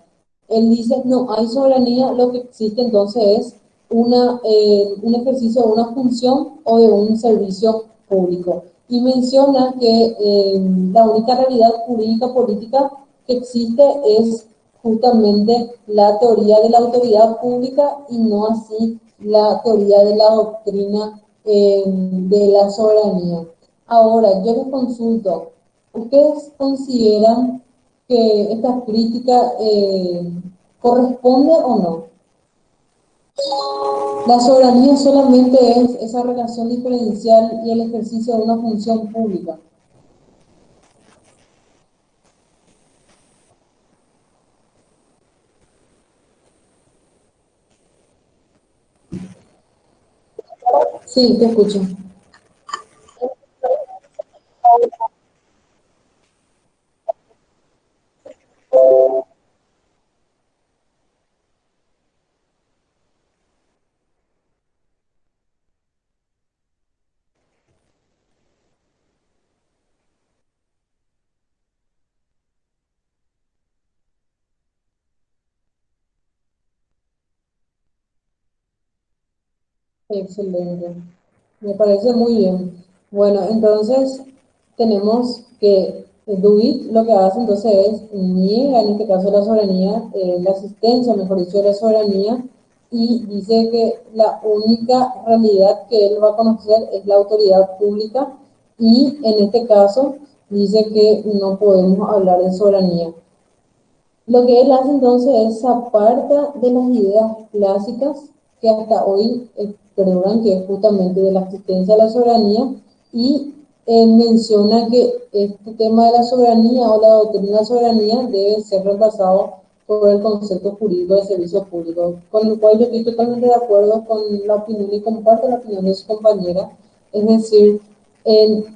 Él dice, no hay soberanía, lo que existe entonces es un ejercicio de una función o de un servicio público. Y menciona que la única realidad jurídica política que existe es justamente la teoría de la autoridad pública y no así la teoría de la doctrina de la soberanía. Ahora, yo les consulto, ¿ustedes consideran que esta crítica corresponde o no? La soberanía solamente es esa relación diferencial y el ejercicio de una función pública. Sí, te escucho. Excelente. Me parece muy bien. Bueno, entonces tenemos que Dewey lo que hace entonces es niega en este caso la soberanía, la existencia, mejor dicho, de la soberanía y dice que la única realidad que él va a conocer es la autoridad pública y en este caso dice que no podemos hablar de soberanía. Lo que él hace entonces es se aparta de las ideas clásicas que hasta hoy perduran, que es justamente de la existencia de la soberanía, y menciona que este tema de la soberanía o la doctrina de la soberanía debe ser reemplazado por el concepto jurídico de servicio público, con el cual yo estoy totalmente de acuerdo con la opinión y comparto la opinión de su compañera, es decir,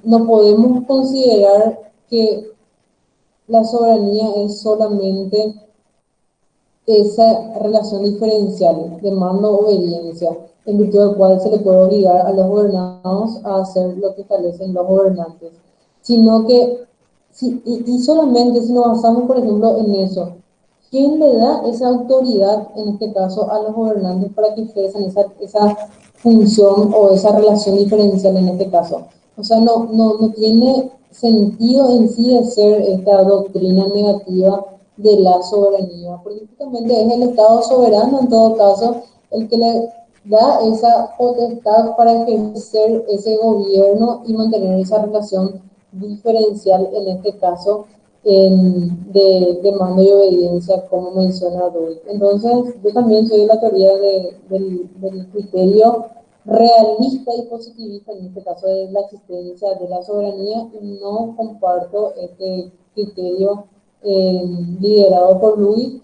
no podemos considerar que la soberanía es solamente esa relación diferencial de mando-obediencia, en virtud del cual se le puede obligar a los gobernados a hacer lo que establecen los gobernantes, sino que, y solamente si nos basamos, por ejemplo, en eso, ¿quién le da esa autoridad, en este caso, a los gobernantes para que ejerzan esa función o esa relación diferencial en este caso? O sea, no tiene sentido en sí de ser esta doctrina negativa de la soberanía, porque justamente es el Estado soberano en todo caso el que le da esa potestad para ejercer ese gobierno y mantener esa relación diferencial, en este caso, de mando y obediencia, como menciona Dewey. Entonces, yo también soy de la teoría del criterio realista y positivista, en este caso de la existencia de la soberanía, y no comparto este criterio liderado por Luis,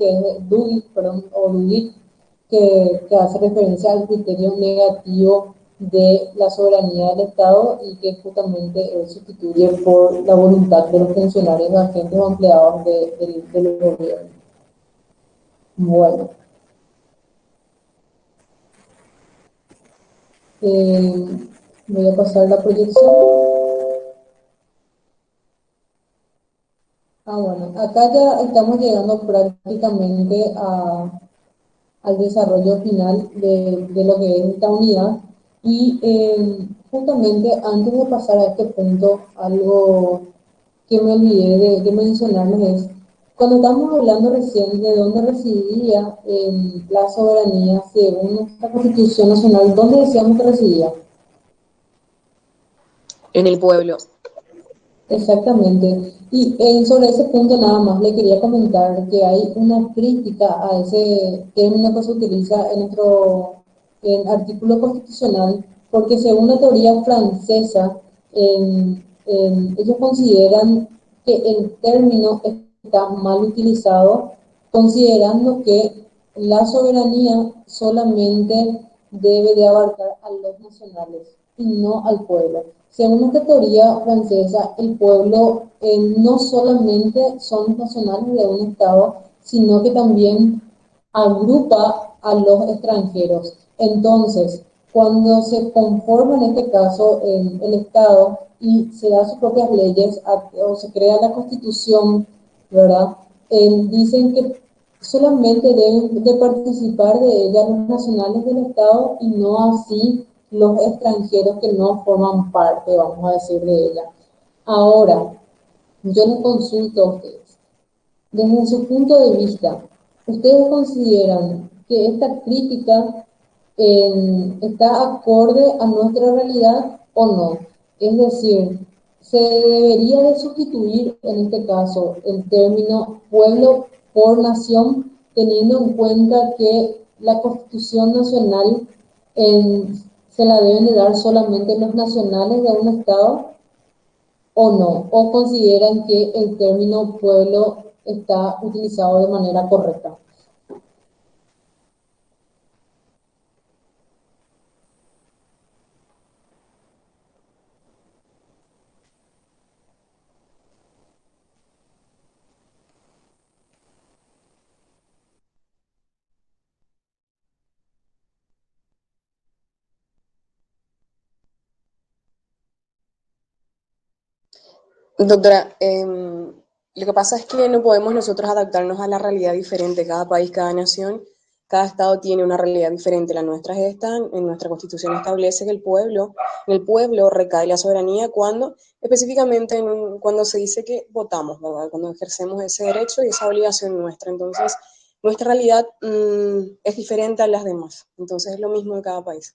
que hace referencia al criterio negativo de la soberanía del Estado y que justamente él sustituye por la voluntad de los funcionarios, agentes o empleados del gobierno. Bueno, voy a pasar la proyección. Bueno, acá ya estamos llegando prácticamente al desarrollo final de lo que es esta unidad. Y justamente antes de pasar a este punto, algo que me olvidé de mencionarles es, cuando estamos hablando recién de dónde residía la soberanía según nuestra Constitución Nacional, ¿dónde decíamos que residía? En el pueblo. Exactamente. Y sobre ese punto nada más le quería comentar que hay una crítica a ese término que se utiliza en nuestro artículo constitucional, porque según la teoría francesa, ellos consideran que el término está mal utilizado, considerando que la soberanía solamente debe de abarcar a los nacionales y no al pueblo. Según esta teoría francesa, el pueblo no solamente son nacionales de un Estado, sino que también agrupa a los extranjeros. Entonces, cuando se conforma en este caso el Estado y se da sus propias leyes o se crea la Constitución, ¿verdad? Dicen que solamente deben de participar de ella los nacionales del Estado y no así los extranjeros que no forman parte, vamos a decir, de ella. Ahora, yo les consulto a ustedes, desde su punto de vista, ¿ustedes consideran que esta crítica está acorde a nuestra realidad o no? Es decir, ¿se debería de sustituir en este caso el término pueblo por nación, teniendo en cuenta que la Constitución Nacional se la deben de dar solamente los nacionales de un Estado o no? ¿O consideran que el término pueblo está utilizado de manera correcta? Doctora, lo que pasa es que no podemos nosotros adaptarnos a la realidad diferente. Cada país, cada nación, cada estado tiene una realidad diferente. La nuestra es esta. En nuestra Constitución establece que en el pueblo recae la soberanía cuando, específicamente cuando se dice que votamos, ¿verdad? Cuando ejercemos ese derecho y esa obligación nuestra. Entonces, nuestra realidad es diferente a las demás. Entonces, es lo mismo en cada país.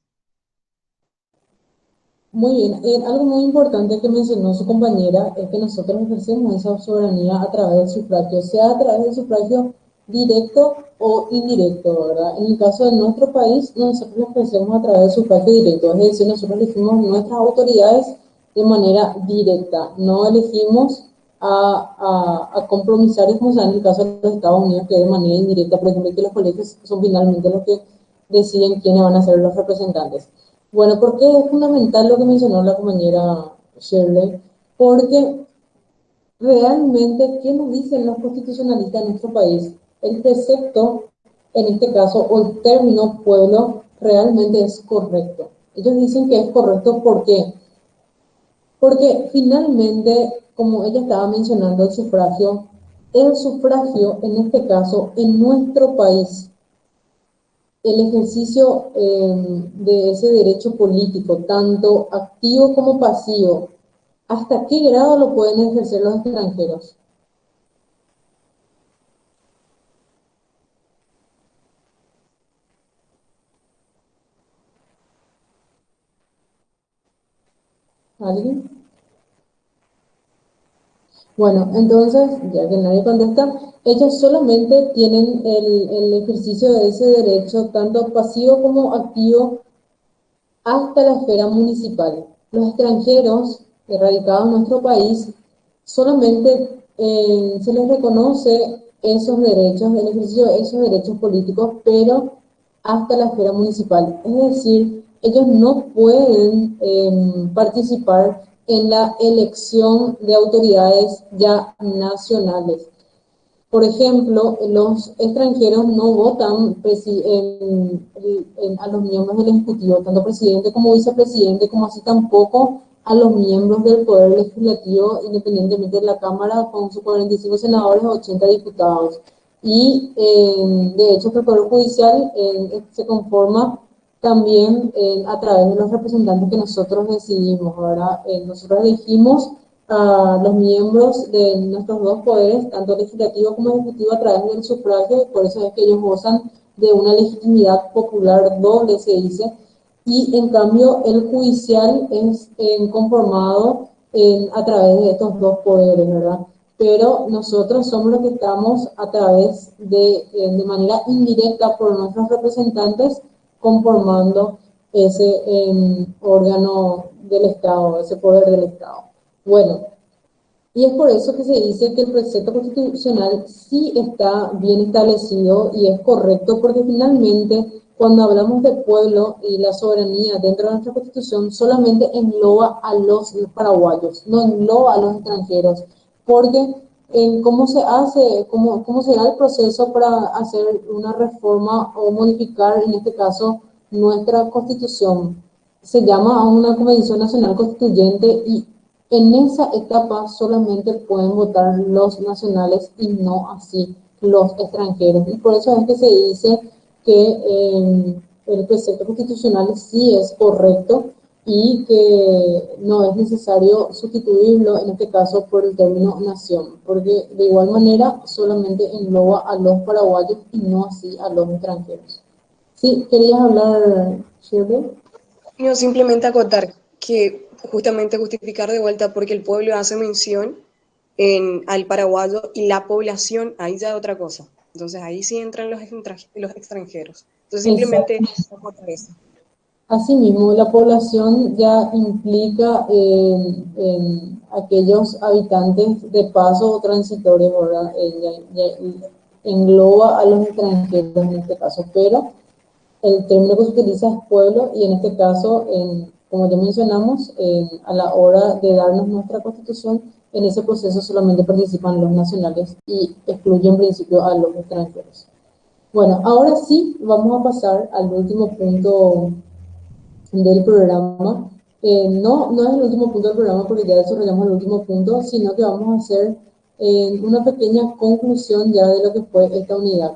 Muy bien, algo muy importante que mencionó su compañera es que nosotros ejercemos esa soberanía a través del sufragio, sea a través del sufragio directo o indirecto, ¿verdad? En el caso de nuestro país, nosotros lo ejercemos a través del sufragio directo, es decir, nosotros elegimos nuestras autoridades de manera directa, no elegimos a compromisarios como sea en el caso de los Estados Unidos, que de manera indirecta, por ejemplo, que los colegios son finalmente los que deciden quiénes van a ser los representantes. Bueno, porque es fundamental lo que mencionó la compañera Shirley, porque realmente, ¿qué nos dicen los constitucionalistas en nuestro país? El precepto, en este caso, o el término pueblo, realmente es correcto. Ellos dicen que es correcto, ¿por qué? Porque finalmente, como ella estaba mencionando, el sufragio, en este caso, en nuestro país, el ejercicio de ese derecho político, tanto activo como pasivo, ¿hasta qué grado lo pueden ejercer los extranjeros? ¿Alguien? Bueno, entonces, ya que nadie contesta, ellos solamente tienen el ejercicio de ese derecho, tanto pasivo como activo, hasta la esfera municipal. Los extranjeros radicados en nuestro país solamente se les reconoce esos derechos, el ejercicio de esos derechos políticos, pero hasta la esfera municipal. Es decir, ellos no pueden participar en la elección de autoridades ya nacionales. Por ejemplo, los extranjeros no votan a los miembros del Ejecutivo, tanto presidente como vicepresidente, como así tampoco a los miembros del Poder Legislativo, independientemente de la Cámara, con sus 45 senadores o 80 diputados. Y de hecho, el Poder Judicial se conforma también a través de los representantes que nosotros decidimos, ¿verdad? Nosotros elegimos a los miembros de nuestros dos poderes, tanto legislativo como ejecutivo, a través del sufragio, y por eso es que ellos gozan de una legitimidad popular doble, se dice, y en cambio el judicial es conformado a través de estos dos poderes, ¿verdad? Pero nosotros somos los que estamos a través de manera indirecta por nuestros representantes conformando ese órgano del Estado, ese poder del Estado. Bueno, y es por eso que se dice que el precepto constitucional sí está bien establecido y es correcto, porque finalmente cuando hablamos de pueblo y la soberanía dentro de nuestra constitución solamente engloba a los paraguayos, no engloba a los extranjeros, porque en cómo se hace, cómo se da el proceso para hacer una reforma o modificar, en este caso, nuestra Constitución se llama a una Convención Nacional Constituyente y en esa etapa solamente pueden votar los nacionales y no así los extranjeros. Y por eso es que se dice que el precepto constitucional sí es correcto y que no es necesario sustituirlo, en este caso, por el término nación, porque de igual manera solamente engloba a los paraguayos y no así a los extranjeros. Sí, ¿querías hablar, Shirley? No, simplemente acotar que justamente justificar de vuelta porque el pueblo hace mención al paraguayo y la población, ahí ya es otra cosa. Entonces ahí sí entran los extranjeros. Entonces simplemente Exacto. acotar eso. Asimismo, la población ya implica en aquellos habitantes de paso o transitorios, ¿verdad? Ya engloba a los extranjeros en este caso, pero el término que se utiliza es pueblo y en este caso, como ya mencionamos, a la hora de darnos nuestra constitución, en ese proceso solamente participan los nacionales y excluyen en principio a los extranjeros. Bueno, ahora sí vamos a pasar al último punto del programa. No es el último punto del programa porque ya desarrollamos el último punto, sino que vamos a hacer una pequeña conclusión ya de lo que fue esta unidad.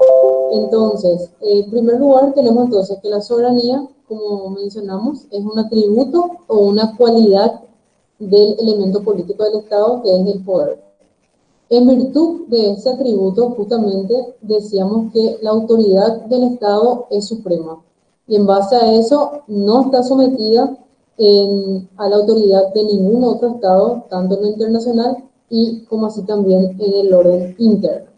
Entonces, en primer lugar tenemos entonces que la soberanía, como mencionamos, es un atributo o una cualidad del elemento político del Estado que es el poder. En virtud de ese atributo, justamente decíamos que la autoridad del Estado es suprema y en base a eso no está sometida a la autoridad de ningún otro Estado, tanto en lo internacional y como así también en el orden interno.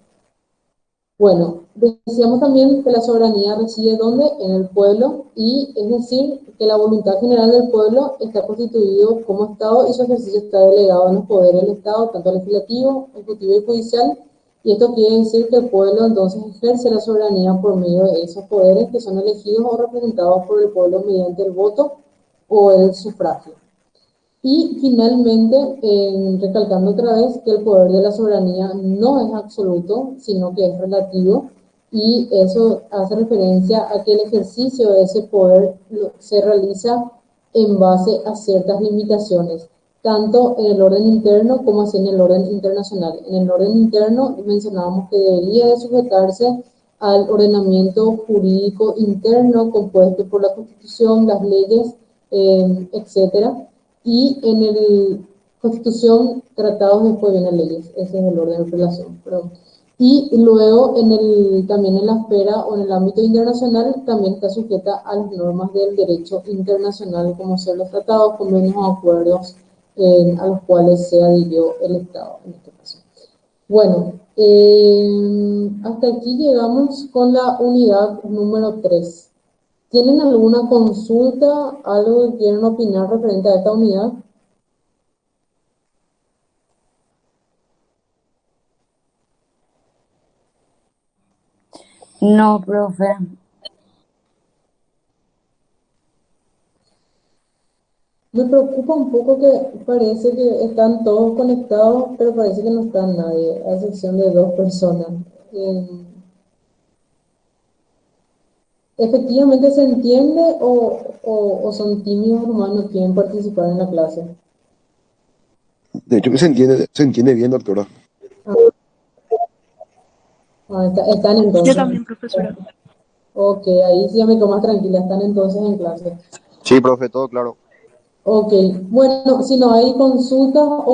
Bueno, decíamos también que la soberanía reside ¿dónde? En el pueblo, y es decir, que la voluntad general del pueblo está constituido como Estado y su ejercicio está delegado en los poderes del Estado, tanto legislativo, ejecutivo y judicial, y esto quiere decir que el pueblo entonces ejerce la soberanía por medio de esos poderes que son elegidos o representados por el pueblo mediante el voto o el sufragio. Y finalmente, recalcando otra vez que el poder de la soberanía no es absoluto, sino que es relativo, y eso hace referencia a que el ejercicio de ese poder se realiza en base a ciertas limitaciones, tanto en el orden interno como así en el orden internacional. En el orden interno mencionábamos que debería de sujetarse al ordenamiento jurídico interno compuesto por la Constitución, las leyes, etcétera, y en el Constitución, tratados, después vienen leyes. Ese es el orden de relación. Perdón. Y luego, también en la esfera o en el ámbito internacional, también está sujeta a las normas del derecho internacional, como son los tratados, convenios o acuerdos a los cuales se adhirió el Estado, en este caso. Bueno, hasta aquí llegamos con la unidad número 3. ¿Tienen alguna consulta, algo que quieran opinar referente a esta unidad? No, profe. Me preocupa un poco que parece que están todos conectados, pero parece que no está nadie, a excepción de dos personas. Eh, ¿Efectivamente se entiende o son tímidos nomás, no quieren participar en la clase? De hecho, que se entiende bien, doctora. Están Yo entonces. también, profesora. Ok, ahí sí ya me quedo más tranquila, están entonces en clase. Sí, profe, todo claro. Ok, bueno, si no hay consultas o